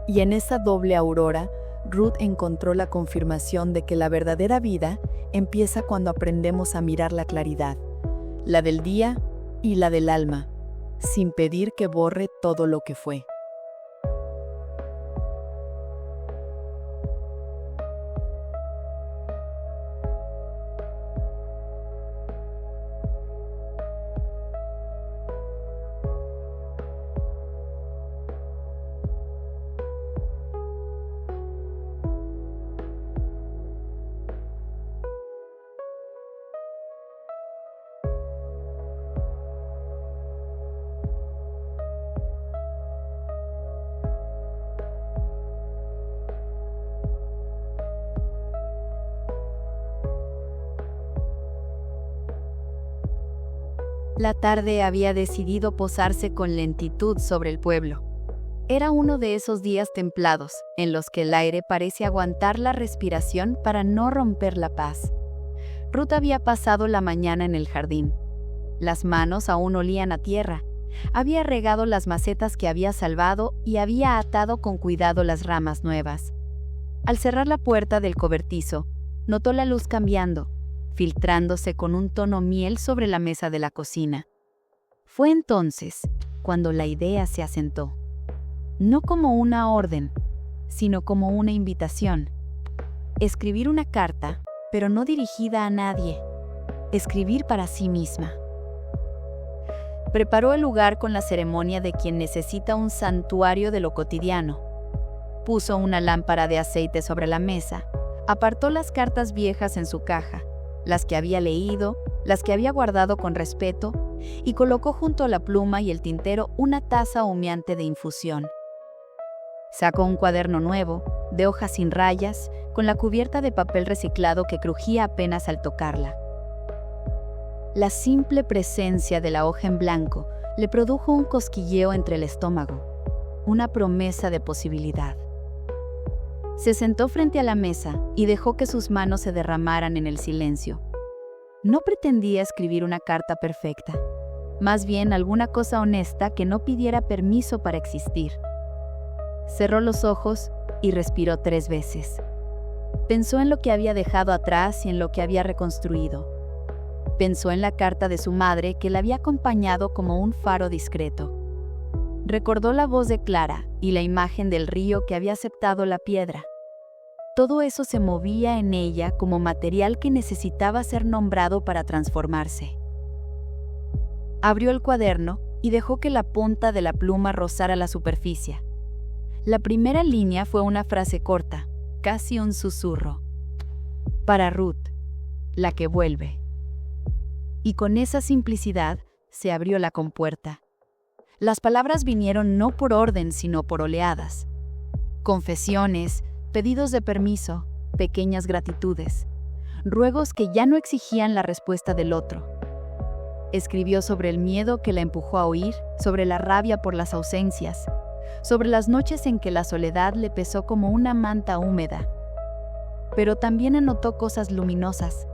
Speaker 3: Y en esa doble aurora, Ruth encontró la confirmación de que la verdadera vida empieza cuando aprendemos a mirar la claridad, la del día y la del alma, sin pedir que borre todo lo que fue.
Speaker 2: La tarde había decidido posarse con lentitud sobre el pueblo. Era uno de esos días templados, en los que el aire parece aguantar la respiración para no romper la paz. Ruth había pasado la mañana en el jardín. Las manos aún olían a tierra. Había regado las macetas que había salvado y había atado con cuidado las ramas nuevas. Al cerrar la puerta del cobertizo, notó la luz cambiando, filtrándose con un tono miel sobre la mesa de la cocina. Fue entonces cuando la idea se asentó. No como una orden, sino como una invitación. Escribir una carta, pero no dirigida a nadie. Escribir para sí misma. Preparó el lugar con la ceremonia de quien necesita un santuario de lo cotidiano. Puso una lámpara de aceite sobre la mesa, apartó las cartas viejas en su caja, las que había leído, las que había guardado con respeto, y colocó junto a la pluma y el tintero una taza humeante de infusión. Sacó un cuaderno nuevo, de hojas sin rayas, con la cubierta de papel reciclado que crujía apenas al tocarla. La simple presencia de la hoja en blanco le produjo un cosquilleo entre el estómago, una promesa de posibilidad. Se sentó frente a la mesa y dejó que sus manos se derramaran en el silencio. No pretendía escribir una carta perfecta.
Speaker 3: más bien alguna cosa honesta que no pidiera permiso para existir. Cerró los ojos y respiró 3 veces. Pensó en lo que había dejado atrás y en lo que había reconstruido. Pensó en la carta de su madre que la había acompañado como un faro discreto. Recordó la voz de Clara y la imagen del río que había aceptado la piedra. Todo eso se movía en ella como material que necesitaba ser nombrado para transformarse. Abrió el cuaderno y dejó que la punta de la pluma rozara la superficie. La primera línea fue una frase corta, casi un susurro. Para Ruth, la que vuelve. Y con esa simplicidad se abrió la compuerta. Las palabras vinieron no por orden, sino por oleadas. Confesiones, pedidos de permiso, pequeñas gratitudes, ruegos que ya no exigían la respuesta del otro. Escribió sobre el miedo que la empujó a huir, sobre la rabia por las ausencias, sobre las noches en que la soledad le pesó como una manta húmeda. Pero también anotó cosas luminosas: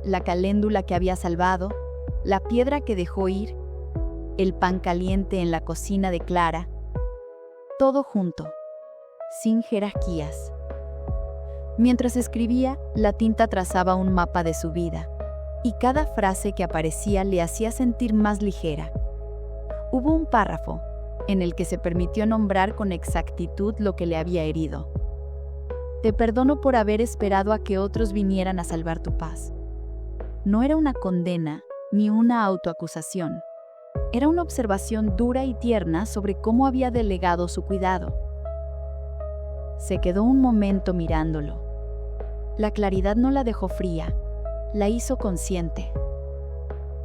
Speaker 3: la caléndula que había salvado, la piedra que dejó ir, el pan caliente en la cocina de Clara. Todo junto, sin jerarquías. Mientras escribía, la tinta trazaba un mapa de su vida, y cada frase que aparecía le hacía sentir más ligera. Hubo un párrafo en el que se permitió nombrar con exactitud lo que le había herido. Te perdono por haber esperado a que otros vinieran a salvar tu paz. No era una condena ni una autoacusación. Era una observación dura y tierna sobre cómo había delegado su cuidado. Se quedó un momento mirándolo. La claridad no la dejó fría, la hizo consciente.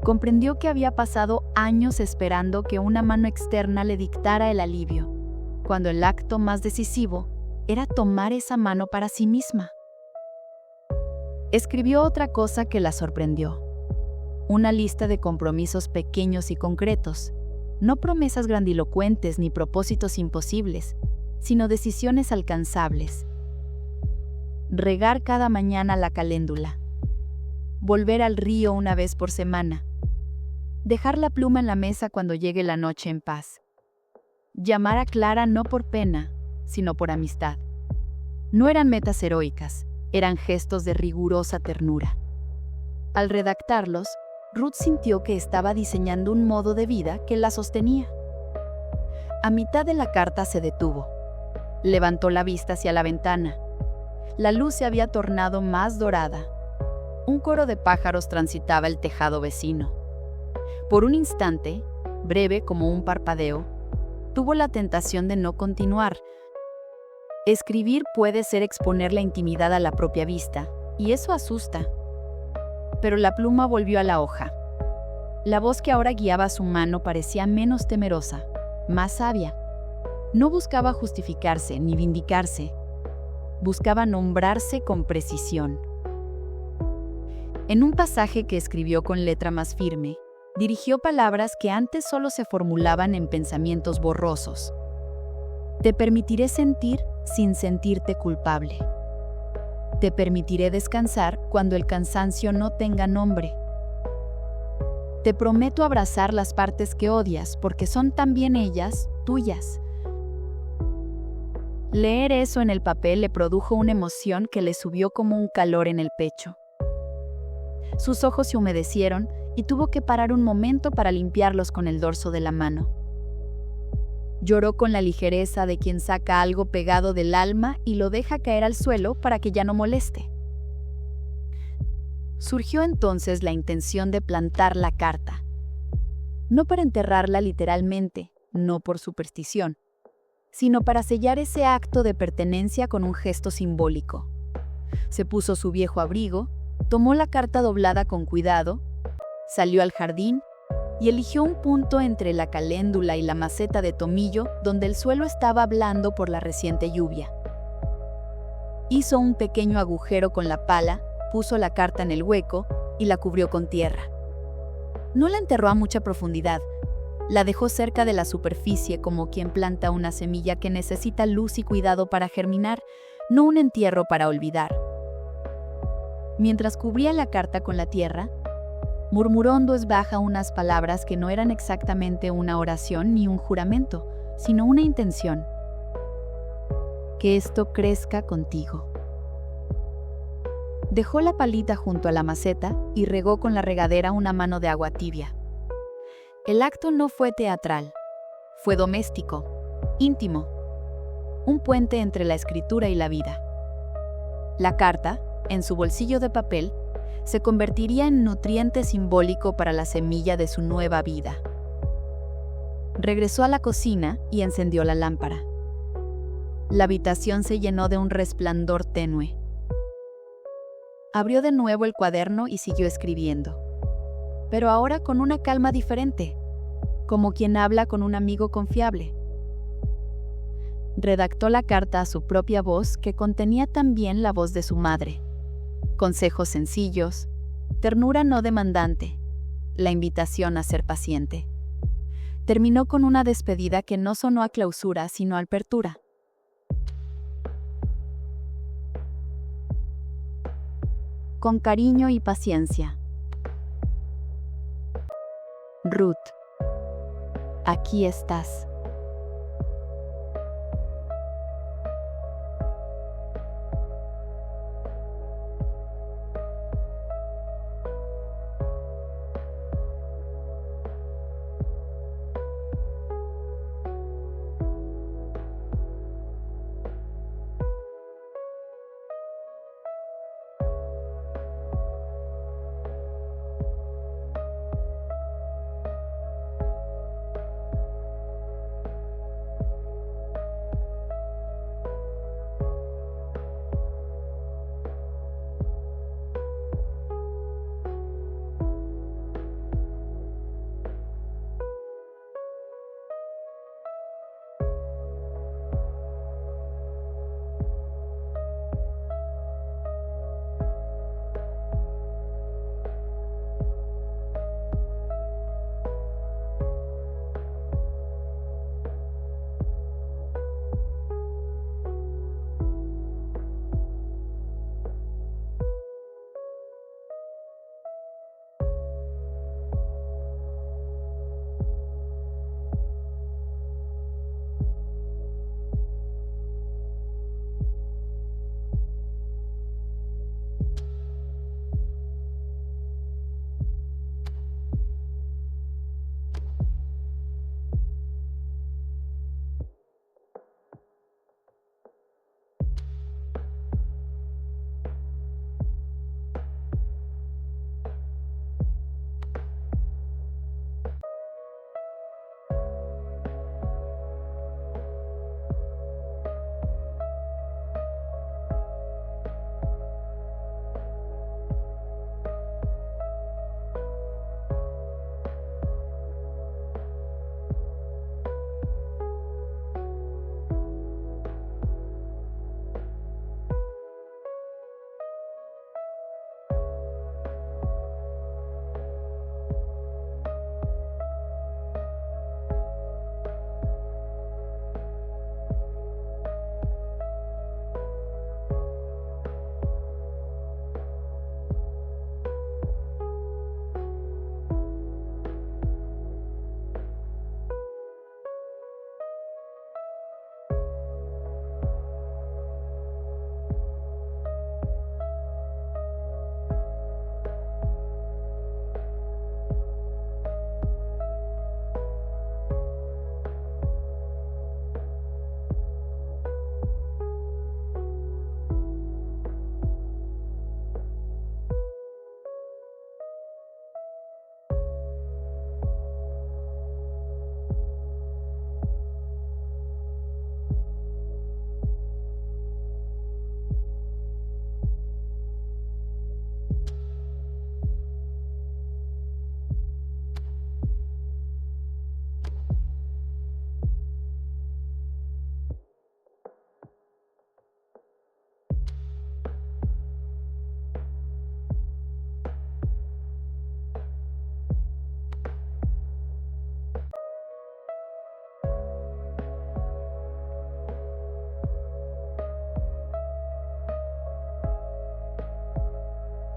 Speaker 3: Comprendió que había pasado años esperando que una mano externa le dictara el alivio, cuando el acto más decisivo era tomar esa mano para sí misma. Escribió otra cosa que la sorprendió. Una lista de compromisos pequeños y concretos, no promesas grandilocuentes ni propósitos imposibles, sino decisiones alcanzables. Regar cada mañana la caléndula. Volver al río una vez por semana. Dejar la pluma en la mesa cuando llegue la noche en paz. Llamar a Clara no por pena, sino por amistad. No eran metas heroicas, eran gestos de rigurosa ternura. Al redactarlos, Ruth sintió que estaba diseñando un modo de vida que la sostenía. A mitad de la carta se detuvo. Levantó la vista hacia la ventana. La luz se había tornado más dorada. Un coro de pájaros transitaba el tejado vecino. Por un instante, breve como un parpadeo, tuvo la tentación de no continuar. Escribir puede ser exponer la intimidad a la propia vista, y eso asusta. Pero la pluma volvió a la hoja. La voz que ahora guiaba su mano parecía menos temerosa, más sabia. No buscaba justificarse ni vindicarse. Buscaba nombrarse con precisión. En un pasaje que escribió con letra más firme, dirigió palabras que antes solo se formulaban en pensamientos borrosos. Te permitiré sentir sin sentirte culpable. Te permitiré descansar cuando el cansancio no tenga nombre. Te prometo abrazar las partes que odias porque son también ellas tuyas. Leer eso en el papel le produjo una emoción que le subió como un calor en el pecho. Sus ojos se humedecieron y tuvo que parar un momento para limpiarlos con el dorso de la mano. Lloró con la ligereza de quien saca algo pegado del alma y lo deja caer al suelo para que ya no moleste. Surgió entonces la intención de plantar la carta. No para enterrarla literalmente, no por superstición, sino para sellar ese acto de pertenencia con un gesto simbólico. Se puso su viejo abrigo, tomó la carta doblada con cuidado, salió al jardín y eligió un punto entre la caléndula y la maceta de tomillo donde el suelo estaba blando por la reciente lluvia. Hizo un pequeño agujero con la pala, puso la carta en el hueco y la cubrió con tierra. No la enterró a mucha profundidad, la dejó cerca de la superficie como quien planta una semilla que necesita luz y cuidado para germinar, no un entierro para olvidar. Mientras cubría la carta con la tierra, Murmuró en voz baja unas palabras que no eran exactamente una oración ni un juramento, sino una intención. Que esto crezca contigo. Dejó la palita junto a la maceta y regó con la regadera una mano de agua tibia. El acto no fue teatral, fue doméstico, íntimo, un puente entre la escritura y la vida. La carta, en su bolsillo de papel, se convertiría en nutriente simbólico para la semilla de su nueva vida. Regresó a la cocina y encendió la lámpara. La habitación se llenó de un resplandor tenue. Abrió de nuevo el cuaderno y siguió escribiendo, pero ahora con una calma diferente, como quien habla con un amigo confiable. Redactó la carta a su propia voz, que contenía también la voz de su madre. Consejos sencillos, ternura no demandante, la invitación a ser paciente. Terminó con una despedida que no sonó a clausura, sino a apertura. Con cariño y paciencia. Ruth, aquí estás.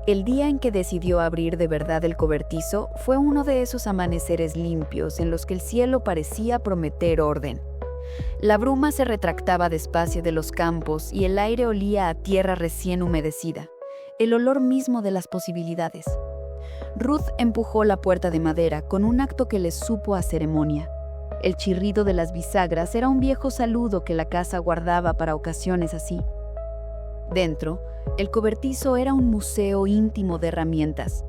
Speaker 3: El día en que decidió abrir de verdad el cobertizo fue uno de esos amaneceres limpios en los que el cielo parecía prometer orden. La bruma se retractaba despacio de los campos y el aire olía a tierra recién humedecida, el olor mismo de las posibilidades. Ruth empujó la puerta de madera con un acto que le supo a ceremonia. El chirrido de las bisagras era un viejo saludo que la casa guardaba para ocasiones así. Dentro, el cobertizo era un museo íntimo de herramientas.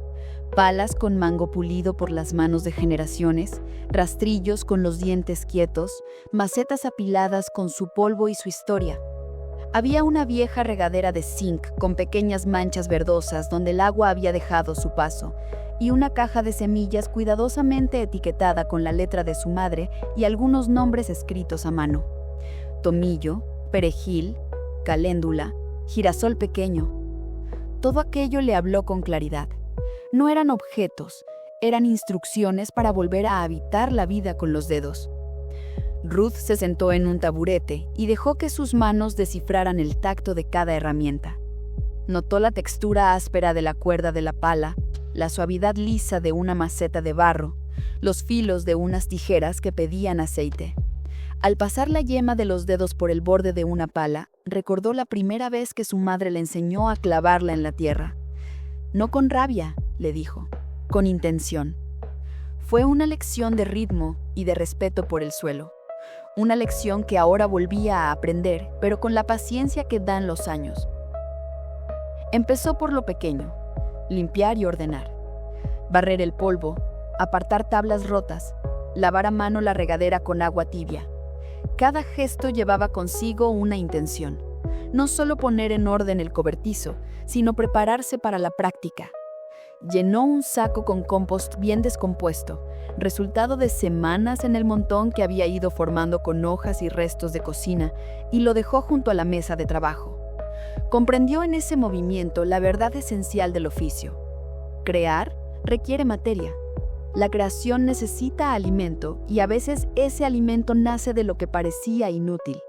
Speaker 3: Palas con mango pulido por las manos de generaciones, rastrillos con los dientes quietos, macetas apiladas con su polvo y su historia. Había una vieja regadera de zinc con pequeñas manchas verdosas donde el agua había dejado su paso, y una caja de semillas cuidadosamente etiquetada con la letra de su madre y algunos nombres escritos a mano. Tomillo, perejil, caléndula, girasol pequeño. Todo aquello le habló con claridad. No eran objetos, eran instrucciones para volver a habitar la vida con los dedos. Ruth se sentó en un taburete y dejó que sus manos descifraran el tacto de cada herramienta. Notó la textura áspera de la cuerda de la pala, la suavidad lisa de una maceta de barro, los filos de unas tijeras que pedían aceite. Al pasar la yema de los dedos por el borde de una pala, recordó la primera vez que su madre le enseñó a clavarla en la tierra. No con rabia, le dijo, con intención. Fue una lección de ritmo y de respeto por el suelo. Una lección que ahora volvía a aprender, pero con la paciencia que dan los años. Empezó por lo pequeño, limpiar y ordenar. Barrer el polvo, apartar tablas rotas, lavar a mano la regadera con agua tibia. Cada gesto llevaba consigo una intención. No solo poner en orden el cobertizo, sino prepararse para la práctica. Llenó un saco con compost bien descompuesto, resultado de semanas en el montón que había ido formando con hojas y restos de cocina, y lo dejó junto a la mesa de trabajo. Comprendió en ese movimiento la verdad esencial del oficio. Crear requiere materia. La creación necesita alimento y a veces ese alimento nace de lo que parecía inútil.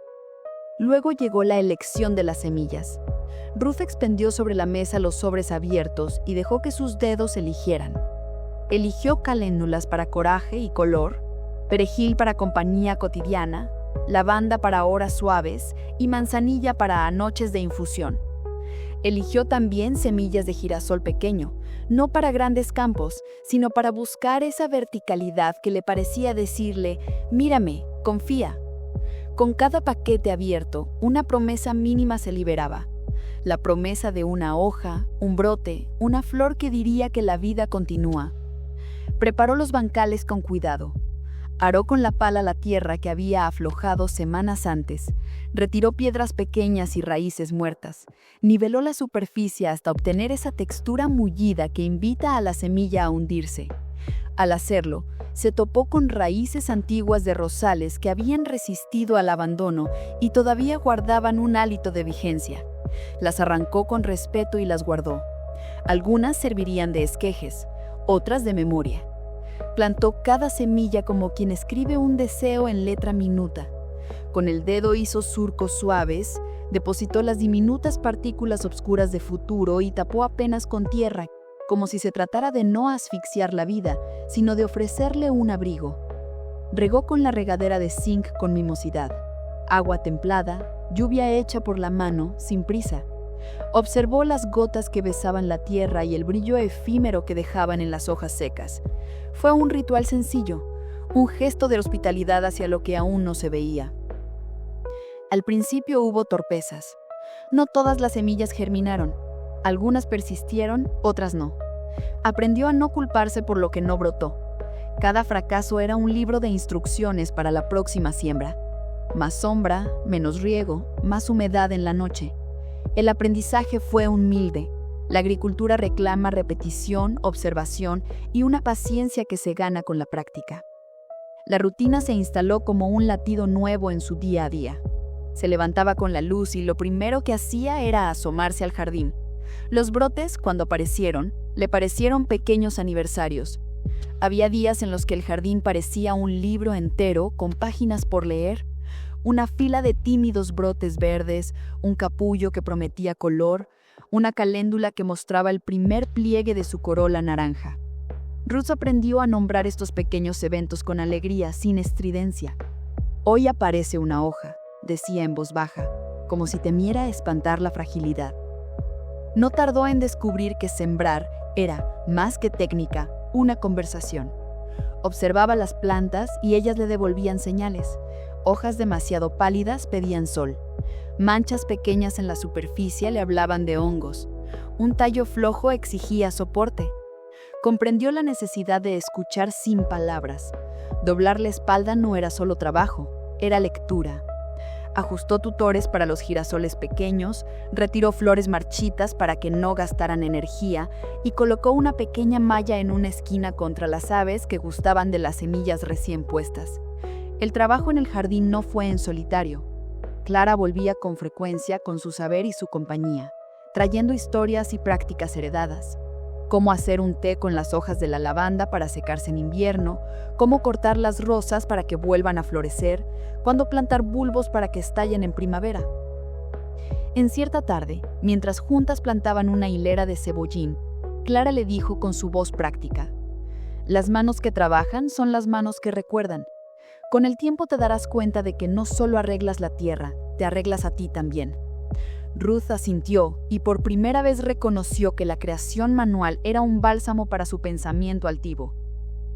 Speaker 3: Luego llegó la elección de las semillas. Ruth extendió sobre la mesa los sobres abiertos y dejó que sus dedos eligieran. Eligió caléndulas para coraje y color, perejil para compañía cotidiana, lavanda para horas suaves y manzanilla para noches de infusión. Eligió también semillas de girasol pequeño, no para grandes campos, sino para buscar esa verticalidad que le parecía decirle, mírame, confía. Con cada paquete abierto, una promesa mínima se liberaba. La promesa de una hoja, un brote, una flor que diría que la vida continúa. Preparó los bancales con cuidado. Aró con la pala la tierra que había aflojado semanas antes, retiró piedras pequeñas y raíces muertas, niveló la superficie hasta obtener esa textura mullida que invita a la semilla a hundirse. Al hacerlo, se topó con raíces antiguas de rosales que habían resistido al abandono y todavía guardaban un hálito de vigencia. Las arrancó con respeto y las guardó. Algunas servirían de esquejes, otras de memoria. Plantó cada semilla como quien escribe un deseo en letra minuta. Con el dedo hizo surcos suaves, depositó las diminutas partículas obscuras de futuro y tapó apenas con tierra, como si se tratara de no asfixiar la vida, sino de ofrecerle un abrigo. Regó con la regadera de zinc con mimosidad. Agua templada, lluvia hecha por la mano, sin prisa. Observó las gotas que besaban la tierra y el brillo efímero que dejaban en las hojas secas. Fue un ritual sencillo, un gesto de hospitalidad hacia lo que aún no se veía. Al principio hubo torpezas. No todas las semillas germinaron. Algunas persistieron, otras no. Aprendió a no culparse por lo que no brotó. Cada fracaso era un libro de instrucciones para la próxima siembra. Más sombra, menos riego, más humedad en la noche. El aprendizaje fue humilde. La agricultura reclama repetición, observación y una paciencia que se gana con la práctica. La rutina se instaló como un latido nuevo en su día a día. Se levantaba con la luz y lo primero que hacía era asomarse al jardín. Los brotes, cuando aparecieron, le parecieron pequeños aniversarios. Había días en los que el jardín parecía un libro entero con páginas por leer, una fila de tímidos brotes verdes, un capullo que prometía color, una caléndula que mostraba el primer pliegue de su corola naranja. Ruth aprendió a nombrar estos pequeños eventos con alegría, sin estridencia. «Hoy aparece una hoja», decía en voz baja, como si temiera espantar la fragilidad. No tardó en descubrir que sembrar era, más que técnica, una conversación. Observaba las plantas y ellas le devolvían señales. Hojas demasiado pálidas pedían sol. Manchas pequeñas en la superficie le hablaban de hongos. Un tallo flojo exigía soporte. Comprendió la necesidad de escuchar sin palabras. Doblar la espalda no era solo trabajo, era lectura. Ajustó tutores para los girasoles pequeños, retiró flores marchitas para que no gastaran energía y colocó una pequeña malla en una esquina contra las aves que gustaban de las semillas recién puestas. El trabajo en el jardín no fue en solitario. Clara volvía con frecuencia con su saber y su compañía, trayendo historias y prácticas heredadas. Cómo hacer un té con las hojas de la lavanda para secarse en invierno, cómo cortar las rosas para que vuelvan a florecer, cuándo plantar bulbos para que estallen en primavera. En cierta tarde, mientras juntas plantaban una hilera de cebollín, Clara le dijo con su voz práctica: «Las manos que trabajan son las manos que recuerdan. Con el tiempo te darás cuenta de que no solo arreglas la tierra, te arreglas a ti también». Ruth asintió y por primera vez reconoció que la creación manual era un bálsamo para su pensamiento altivo.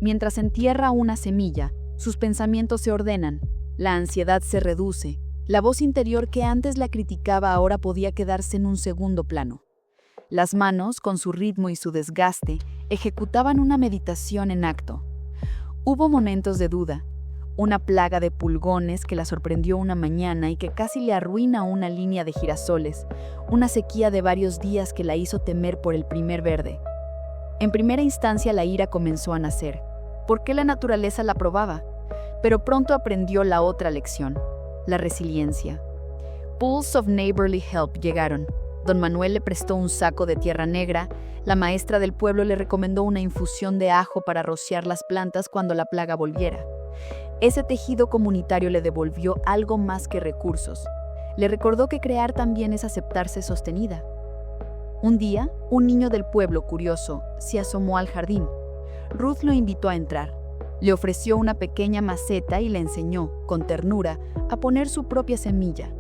Speaker 3: Mientras entierra una semilla, sus pensamientos se ordenan, la ansiedad se reduce, la voz interior que antes la criticaba ahora podía quedarse en un segundo plano. Las manos, con su ritmo y su desgaste, ejecutaban una meditación en acto. Hubo momentos de duda. Una plaga de pulgones que la sorprendió una mañana y que casi le arruina una línea de girasoles, una sequía de varios días que la hizo temer por el primer verde. En primera instancia la ira comenzó a nacer. ¿Por qué la naturaleza la probaba? Pero pronto aprendió la otra lección, la resiliencia. Pools of Neighborly Help llegaron. Don Manuel le prestó un saco de tierra negra, la maestra del pueblo le recomendó una infusión de ajo para rociar las plantas cuando la plaga volviera. Ese tejido comunitario le devolvió algo más que recursos. Le recordó que crear también es aceptarse sostenida. Un día, un niño del pueblo, curioso, se asomó al jardín. Ruth lo invitó a entrar. Le ofreció una pequeña maceta y le enseñó, con ternura, a poner su propia semilla.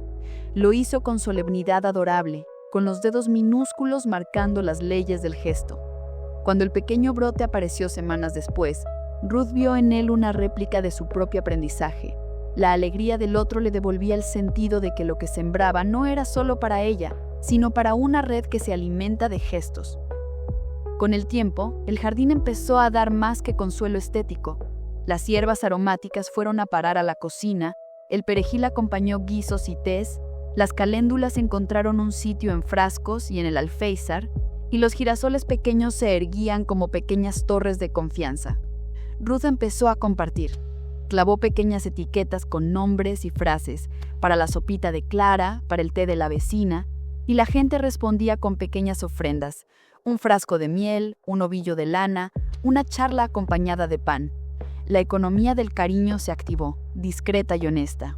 Speaker 3: Lo hizo con solemnidad adorable, con los dedos minúsculos marcando las leyes del gesto. Cuando el pequeño brote apareció semanas después, Ruth vio en él una réplica de su propio aprendizaje. La alegría del otro le devolvía el sentido de que lo que sembraba no era solo para ella, sino para una red que se alimenta de gestos. Con el tiempo, el jardín empezó a dar más que consuelo estético. Las hierbas aromáticas fueron a parar a la cocina, el perejil acompañó guisos y tés, las caléndulas encontraron un sitio en frascos y en el alféizar, y los girasoles pequeños se erguían como pequeñas torres de confianza. Ruth empezó a compartir. Clavó pequeñas etiquetas con nombres y frases, para la sopita de Clara, para el té de la vecina, y la gente respondía con pequeñas ofrendas, un frasco de miel, un ovillo de lana, una charla acompañada de pan. La economía del cariño se activó, discreta y honesta.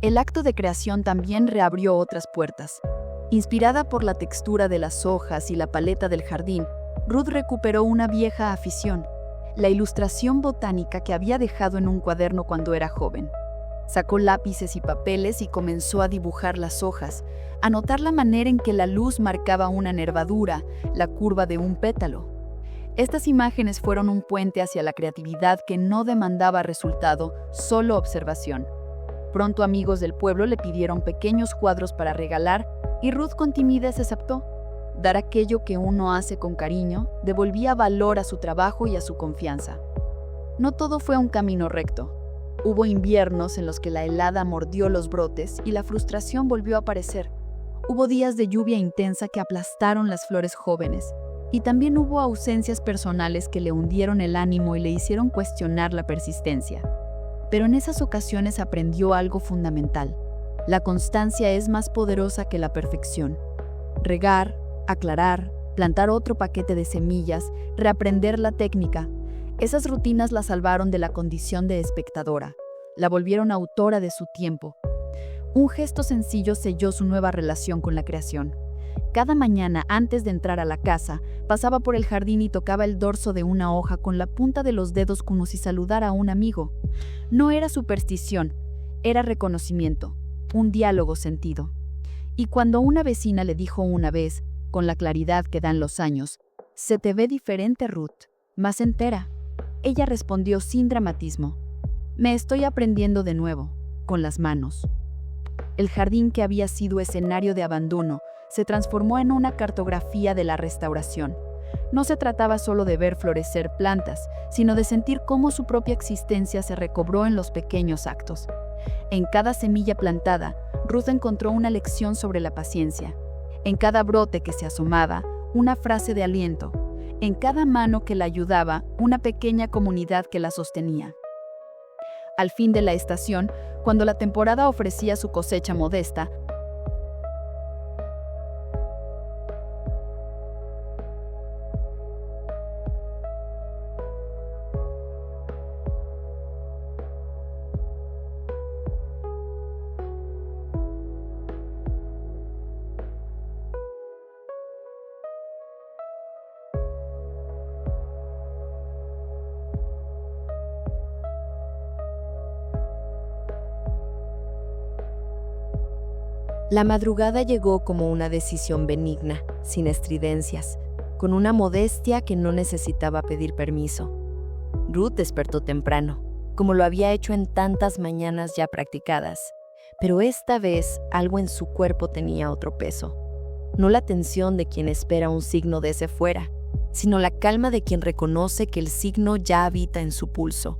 Speaker 3: El acto de creación también reabrió otras puertas. Inspirada por la textura de las hojas y la paleta del jardín, Ruth recuperó una vieja afición, la ilustración botánica que había dejado en un cuaderno cuando era joven. Sacó lápices y papeles y comenzó a dibujar las hojas, a notar la manera en que la luz marcaba una nervadura, la curva de un pétalo. Estas imágenes fueron un puente hacia la creatividad que no demandaba resultado, solo observación. Pronto amigos del pueblo le pidieron pequeños cuadros para regalar y Ruth con timidez aceptó. Dar aquello que uno hace con cariño devolvía valor a su trabajo y a su confianza. No todo fue un camino recto. Hubo inviernos en los que la helada mordió los brotes y la frustración volvió a aparecer. Hubo días de lluvia intensa que aplastaron las flores jóvenes. Y también hubo ausencias personales que le hundieron el ánimo y le hicieron cuestionar la persistencia. Pero en esas ocasiones aprendió algo fundamental. La constancia es más poderosa que la perfección. Regar, aclarar, plantar otro paquete de semillas, reaprender la técnica. Esas rutinas la salvaron de la condición de espectadora. La volvieron autora de su tiempo. Un gesto sencillo selló su nueva relación con la creación. Cada mañana, antes de entrar a la casa, pasaba por el jardín y tocaba el dorso de una hoja con la punta de los dedos como si saludara a un amigo. No era superstición, era reconocimiento, un diálogo sentido. Y cuando una vecina le dijo una vez, con la claridad que dan los años, «Se te ve diferente, Ruth, más entera», ella respondió sin dramatismo, «Me estoy aprendiendo de nuevo, con las manos». El jardín que había sido escenario de abandono se transformó en una cartografía de la restauración. No se trataba solo de ver florecer plantas, sino de sentir cómo su propia existencia se recobró en los pequeños actos. En cada semilla plantada, Ruth encontró una lección sobre la paciencia. En cada brote que se asomaba, una frase de aliento. En cada mano que la ayudaba, una pequeña comunidad que la sostenía. Al fin de la estación, cuando la temporada ofrecía su cosecha modesta,
Speaker 1: La madrugada llegó como una decisión benigna, sin estridencias, con una modestia que no necesitaba pedir permiso. Ruth despertó temprano, como lo había hecho en tantas mañanas ya practicadas, pero esta vez algo en su cuerpo tenía otro peso. No la tensión de quien espera un signo de ese fuera, sino la calma de quien reconoce que el signo ya habita en su pulso.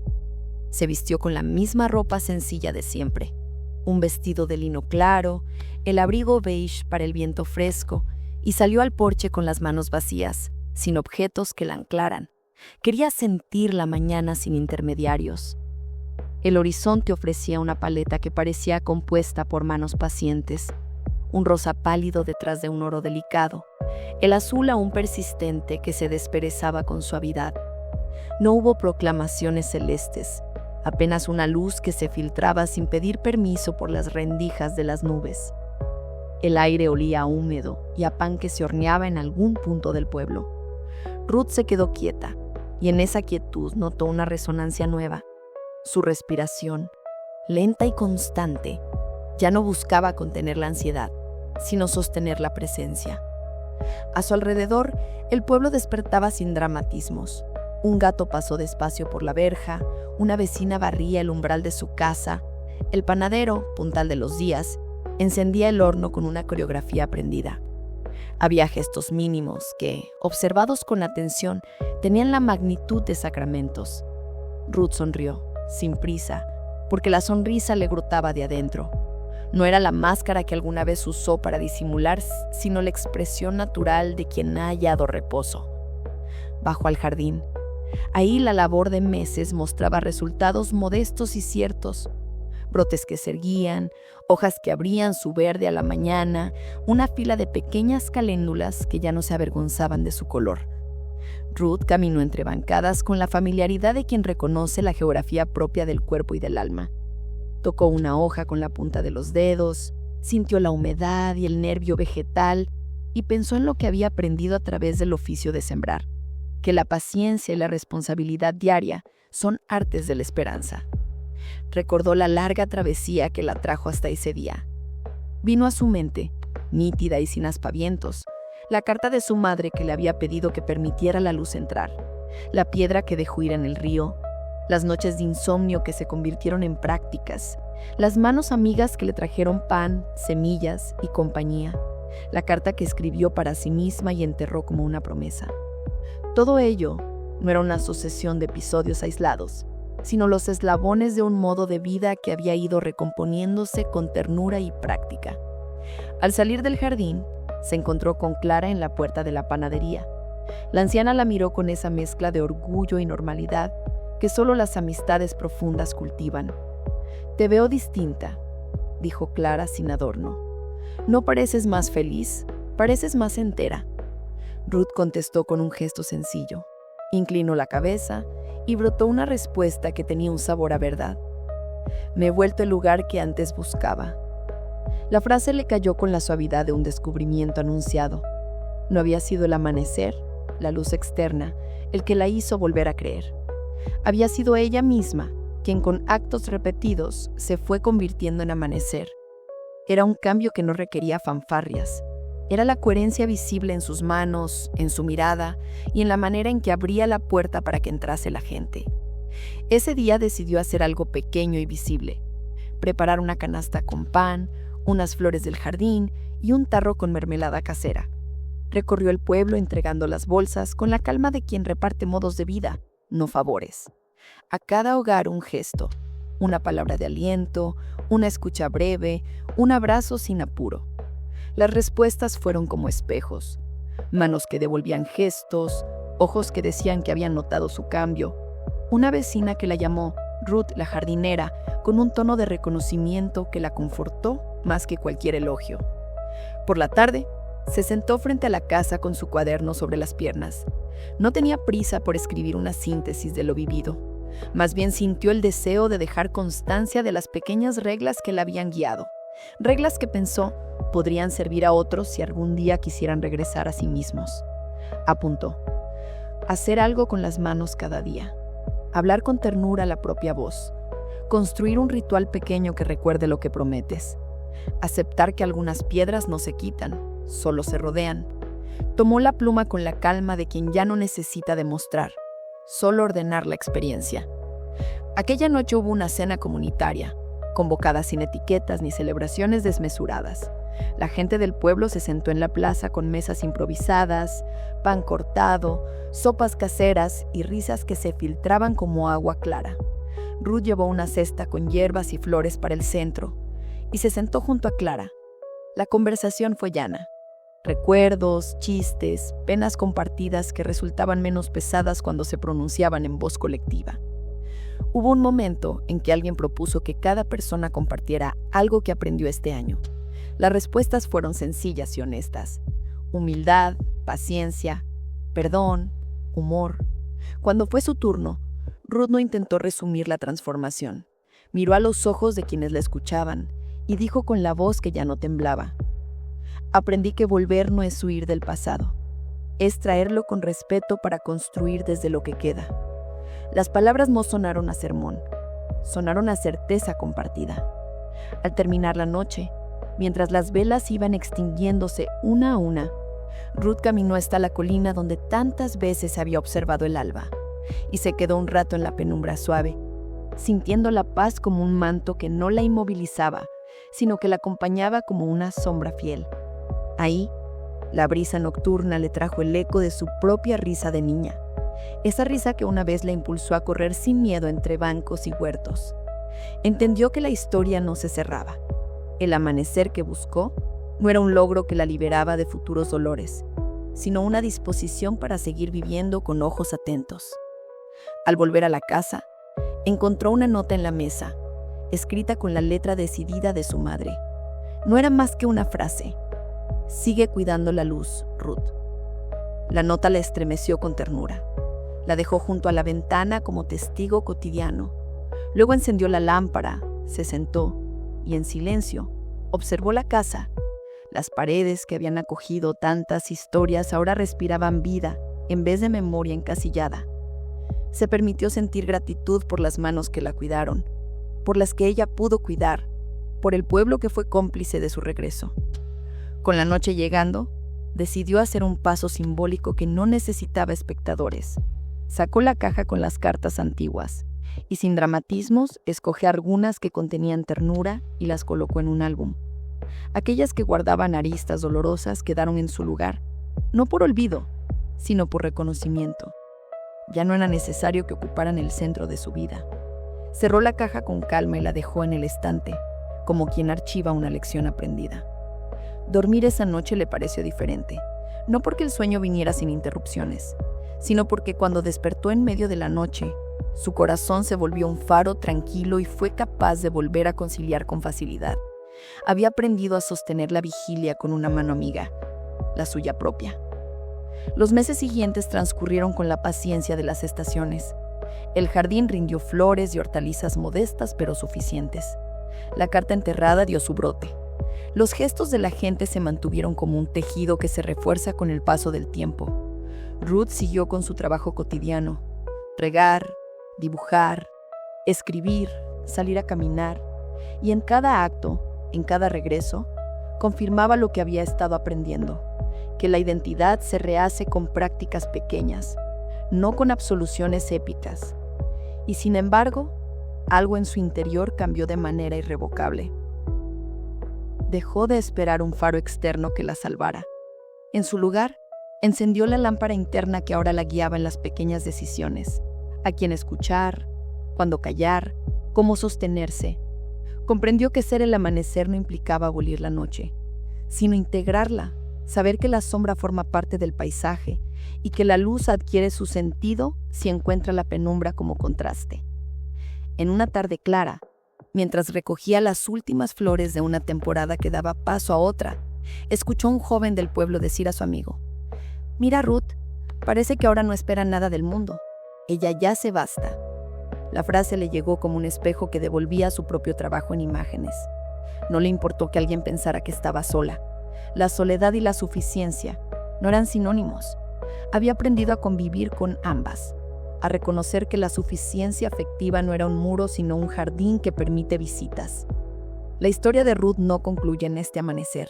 Speaker 1: Se vistió con la misma ropa sencilla de siempre. Un vestido de lino claro, el abrigo beige para el viento fresco, y salió al porche con las manos vacías, sin objetos que la anclaran. Quería sentir la mañana sin intermediarios. El horizonte ofrecía una paleta que parecía compuesta por manos pacientes, un rosa pálido detrás de un oro delicado, el azul aún persistente que se desperezaba con suavidad. No hubo proclamaciones celestes, apenas una luz que se filtraba sin pedir permiso por las rendijas de las nubes. El aire olía a húmedo y a pan que se horneaba en algún punto del pueblo. Ruth se quedó quieta, y en esa quietud notó una resonancia nueva. Su respiración, lenta y constante, ya no buscaba contener la ansiedad, sino sostener la presencia. A su alrededor, el pueblo despertaba sin dramatismos. Un gato pasó despacio por la verja, una vecina barría el umbral de su casa, el panadero, puntal de los días, encendía el horno con una coreografía aprendida. Había gestos mínimos que, observados con atención, tenían la magnitud de sacramentos. Ruth sonrió, sin prisa, porque la sonrisa le brotaba de adentro. No era la máscara que alguna vez usó para disimular, sino la expresión natural de quien ha hallado reposo. Bajó al jardín. Ahí la labor de meses mostraba resultados modestos y ciertos. Brotes que se erguían, hojas que abrían su verde a la mañana, una fila de pequeñas caléndulas que ya no se avergonzaban de su color. Ruth caminó entre bancadas con la familiaridad de quien reconoce la geografía propia del cuerpo y del alma. Tocó una hoja con la punta de los dedos, sintió la humedad y el nervio vegetal y pensó en lo que había aprendido a través del oficio de sembrar, que la paciencia y la responsabilidad diaria son artes de la esperanza. Recordó la larga travesía que la trajo hasta ese día. Vino a su mente, nítida y sin aspavientos, la carta de su madre que le había pedido que permitiera la luz entrar, la piedra que dejó ir en el río, las noches de insomnio que se convirtieron en prácticas, las manos amigas que le trajeron pan, semillas y compañía, la carta que escribió para sí misma y enterró como una promesa. Todo ello no era una sucesión de episodios aislados, sino los eslabones de un modo de vida que había ido recomponiéndose con ternura y práctica. Al salir del jardín, se encontró con Clara en la puerta de la panadería. La anciana la miró con esa mezcla de orgullo y normalidad que solo las amistades profundas cultivan. «Te veo distinta», dijo Clara sin adorno. «No pareces más feliz, pareces más entera». Ruth contestó con un gesto sencillo. Inclinó la cabeza y brotó una respuesta que tenía un sabor a verdad. «Me he vuelto el lugar que antes buscaba».
Speaker 3: La frase le cayó con la suavidad de un descubrimiento anunciado. No había sido el amanecer, la luz externa, el que la hizo volver a creer. Había sido ella misma quien con actos repetidos se fue convirtiendo en amanecer. Era un cambio que no requería fanfarrias. Era la coherencia visible en sus manos, en su mirada y en la manera en que abría la puerta para que entrase la gente. Ese día decidió hacer algo pequeño y visible. Preparar una canasta con pan, unas flores del jardín y un tarro con mermelada casera. Recorrió el pueblo entregando las bolsas con la calma de quien reparte modos de vida, no favores. A cada hogar un gesto, una palabra de aliento, una escucha breve, un abrazo sin apuro. Las respuestas fueron como espejos, manos que devolvían gestos, ojos que decían que habían notado su cambio. Una vecina que la llamó Ruth la jardinera, con un tono de reconocimiento que la confortó más que cualquier elogio. Por la tarde, se sentó frente a la casa con su cuaderno sobre las piernas. No tenía prisa por escribir una síntesis de lo vivido. Más bien sintió el deseo de dejar constancia de las pequeñas reglas que la habían guiado. Reglas que pensó podrían servir a otros si algún día quisieran regresar a sí mismos. Apuntó: hacer algo con las manos cada día. Hablar con ternura la propia voz. Construir un ritual pequeño que recuerde lo que prometes. Aceptar que algunas piedras no se quitan, solo se rodean. Tomó la pluma con la calma de quien ya no necesita demostrar, solo ordenar la experiencia. Aquella noche hubo una cena comunitaria, convocada sin etiquetas ni celebraciones desmesuradas. La gente del pueblo se sentó en la plaza con mesas improvisadas, pan cortado, sopas caseras y risas que se filtraban como agua clara. Ruth llevó una cesta con hierbas y flores para el centro y se sentó junto a Clara. La conversación fue llana. Recuerdos, chistes, penas compartidas que resultaban menos pesadas cuando se pronunciaban en voz colectiva. Hubo un momento en que alguien propuso que cada persona compartiera algo que aprendió este año. Las respuestas fueron sencillas y honestas. Humildad, paciencia, perdón, humor. Cuando fue su turno, Ruth no intentó resumir la transformación. Miró a los ojos de quienes la escuchaban y dijo con la voz que ya no temblaba: aprendí que volver no es huir del pasado, es traerlo con respeto para construir desde lo que queda. Las palabras no sonaron a sermón, sonaron a certeza compartida. Al terminar la noche, mientras las velas iban extinguiéndose una a una, Ruth caminó hasta la colina donde tantas veces había observado el alba y se quedó un rato en la penumbra suave, sintiendo la paz como un manto que no la inmovilizaba, sino que la acompañaba como una sombra fiel. Ahí, la brisa nocturna le trajo el eco de su propia risa de niña, esa risa que una vez la impulsó a correr sin miedo entre bancos y huertos. Entendió que la historia no se cerraba. El amanecer que buscó no era un logro que la liberaba de futuros dolores, sino una disposición para seguir viviendo con ojos atentos. Al volver a la casa, encontró una nota en la mesa, escrita con la letra decidida de su madre. No era más que una frase: sigue cuidando la luz, Ruth. La nota la estremeció con ternura. La dejó junto a la ventana como testigo cotidiano. Luego encendió la lámpara, se sentó y en silencio observó la casa. Las paredes que habían acogido tantas historias ahora respiraban vida en vez de memoria encasillada. Se permitió sentir gratitud por las manos que la cuidaron, por las que ella pudo cuidar, por el pueblo que fue cómplice de su regreso. Con la noche llegando, decidió hacer un paso simbólico que no necesitaba espectadores. Sacó la caja con las cartas antiguas y sin dramatismos escogió algunas que contenían ternura y las colocó en un álbum. Aquellas que guardaban aristas dolorosas quedaron en su lugar, no por olvido, sino por reconocimiento. Ya no era necesario que ocuparan el centro de su vida. Cerró la caja con calma y la dejó en el estante, como quien archiva una lección aprendida. Dormir esa noche le pareció diferente, no porque el sueño viniera sin interrupciones, sino porque cuando despertó en medio de la noche, su corazón se volvió un faro tranquilo y fue capaz de volver a conciliar con facilidad. Había aprendido a sostener la vigilia con una mano amiga, la suya propia. Los meses siguientes transcurrieron con la paciencia de las estaciones. El jardín rindió flores y hortalizas modestas pero suficientes. La carta enterrada dio su brote. Los gestos de la gente se mantuvieron como un tejido que se refuerza con el paso del tiempo. Ruth siguió con su trabajo cotidiano: regar, dibujar, escribir, salir a caminar, y en cada acto, en cada regreso, confirmaba lo que había estado aprendiendo, que la identidad se rehace con prácticas pequeñas, no con absoluciones épicas. Y sin embargo, algo en su interior cambió de manera irrevocable. Dejó de esperar un faro externo que la salvara. En su lugar, encendió la lámpara interna que ahora la guiaba en las pequeñas decisiones: a quién escuchar, cuándo callar, cómo sostenerse. Comprendió que ser el amanecer no implicaba abolir la noche, sino integrarla, saber que la sombra forma parte del paisaje y que la luz adquiere su sentido si encuentra la penumbra como contraste. En una tarde clara, mientras recogía las últimas flores de una temporada que daba paso a otra, escuchó a un joven del pueblo decir a su amigo: «Mira, Ruth, parece que ahora no espera nada del mundo. Ella ya se basta». La frase le llegó como un espejo que devolvía su propio trabajo en imágenes. No le importó que alguien pensara que estaba sola. La soledad y la suficiencia no eran sinónimos. Había aprendido a convivir con ambas, a reconocer que la suficiencia afectiva no era un muro, sino un jardín que permite visitas. La historia de Ruth no concluye en este amanecer,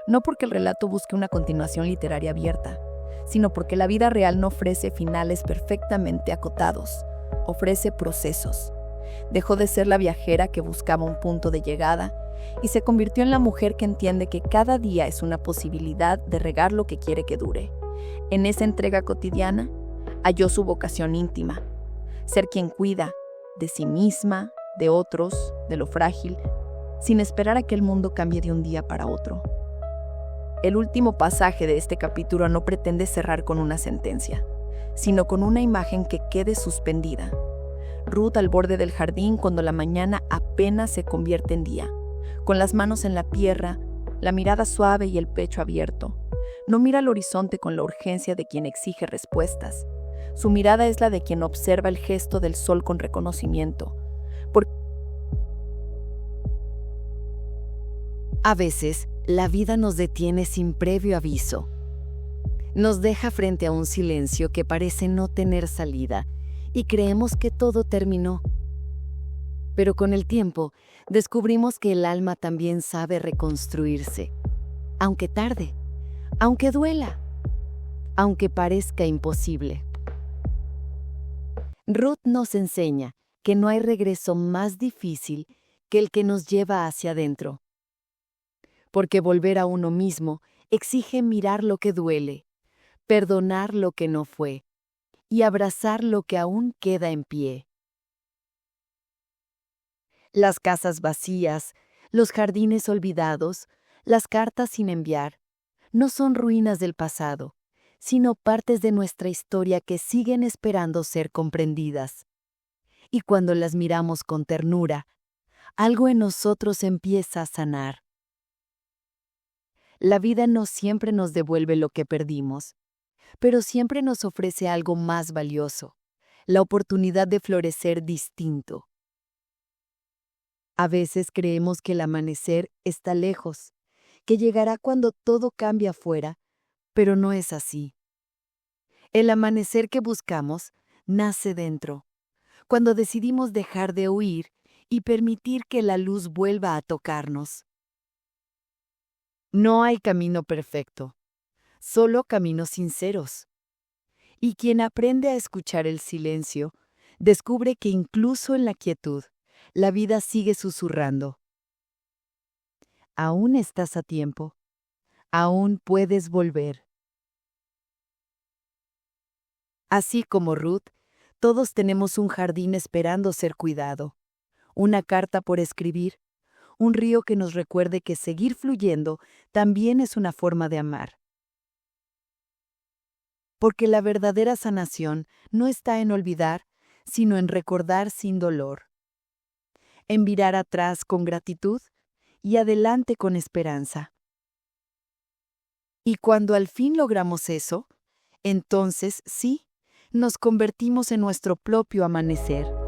Speaker 3: no porque el relato busque una continuación literaria abierta, sino porque la vida real no ofrece finales perfectamente acotados, ofrece procesos. Dejó de ser la viajera que buscaba un punto de llegada y se convirtió en la mujer que entiende que cada día es una posibilidad de regar lo que quiere que dure. En esa entrega cotidiana, halló su vocación íntima: ser quien cuida de sí misma, de otros, de lo frágil, sin esperar a que el mundo cambie de un día para otro. El último pasaje de este capítulo no pretende cerrar con una sentencia, sino con una imagen que quede suspendida. Ruth al borde del jardín cuando la mañana apenas se convierte en día, con las manos en la tierra, la mirada suave y el pecho abierto. No mira al horizonte con la urgencia de quien exige respuestas. Su mirada es la de quien observa el gesto del sol con reconocimiento.
Speaker 1: A veces, la vida nos detiene sin previo aviso. Nos deja frente a un silencio que parece no tener salida y creemos que todo terminó. Pero con el tiempo, descubrimos que el alma también sabe reconstruirse, aunque tarde, aunque duela, aunque parezca imposible. Ruth nos enseña que no hay regreso más difícil que el que nos lleva hacia adentro. Porque volver a uno mismo exige mirar lo que duele, perdonar lo que no fue y abrazar lo que aún queda en pie. Las casas vacías, los jardines olvidados, las cartas sin enviar, no son ruinas del pasado, sino partes de nuestra historia que siguen esperando ser comprendidas. Y cuando las miramos con ternura, algo en nosotros empieza a sanar. La vida no siempre nos devuelve lo que perdimos, pero siempre nos ofrece algo más valioso: la oportunidad de florecer distinto. A veces creemos que el amanecer está lejos, que llegará cuando todo cambia afuera, pero no es así. El amanecer que buscamos nace dentro, cuando decidimos dejar de huir y permitir que la luz vuelva a tocarnos. No hay camino perfecto, solo caminos sinceros. Y quien aprende a escuchar el silencio, descubre que incluso en la quietud, la vida sigue susurrando. Aún estás a tiempo, aún puedes volver. Así como Ruth, todos tenemos un jardín esperando ser cuidado, una carta por escribir, un río que nos recuerde que seguir fluyendo también es una forma de amar. Porque la verdadera sanación no está en olvidar, sino en recordar sin dolor, en mirar atrás con gratitud y adelante con esperanza. Y cuando al fin logramos eso, entonces sí, nos convertimos en nuestro propio amanecer.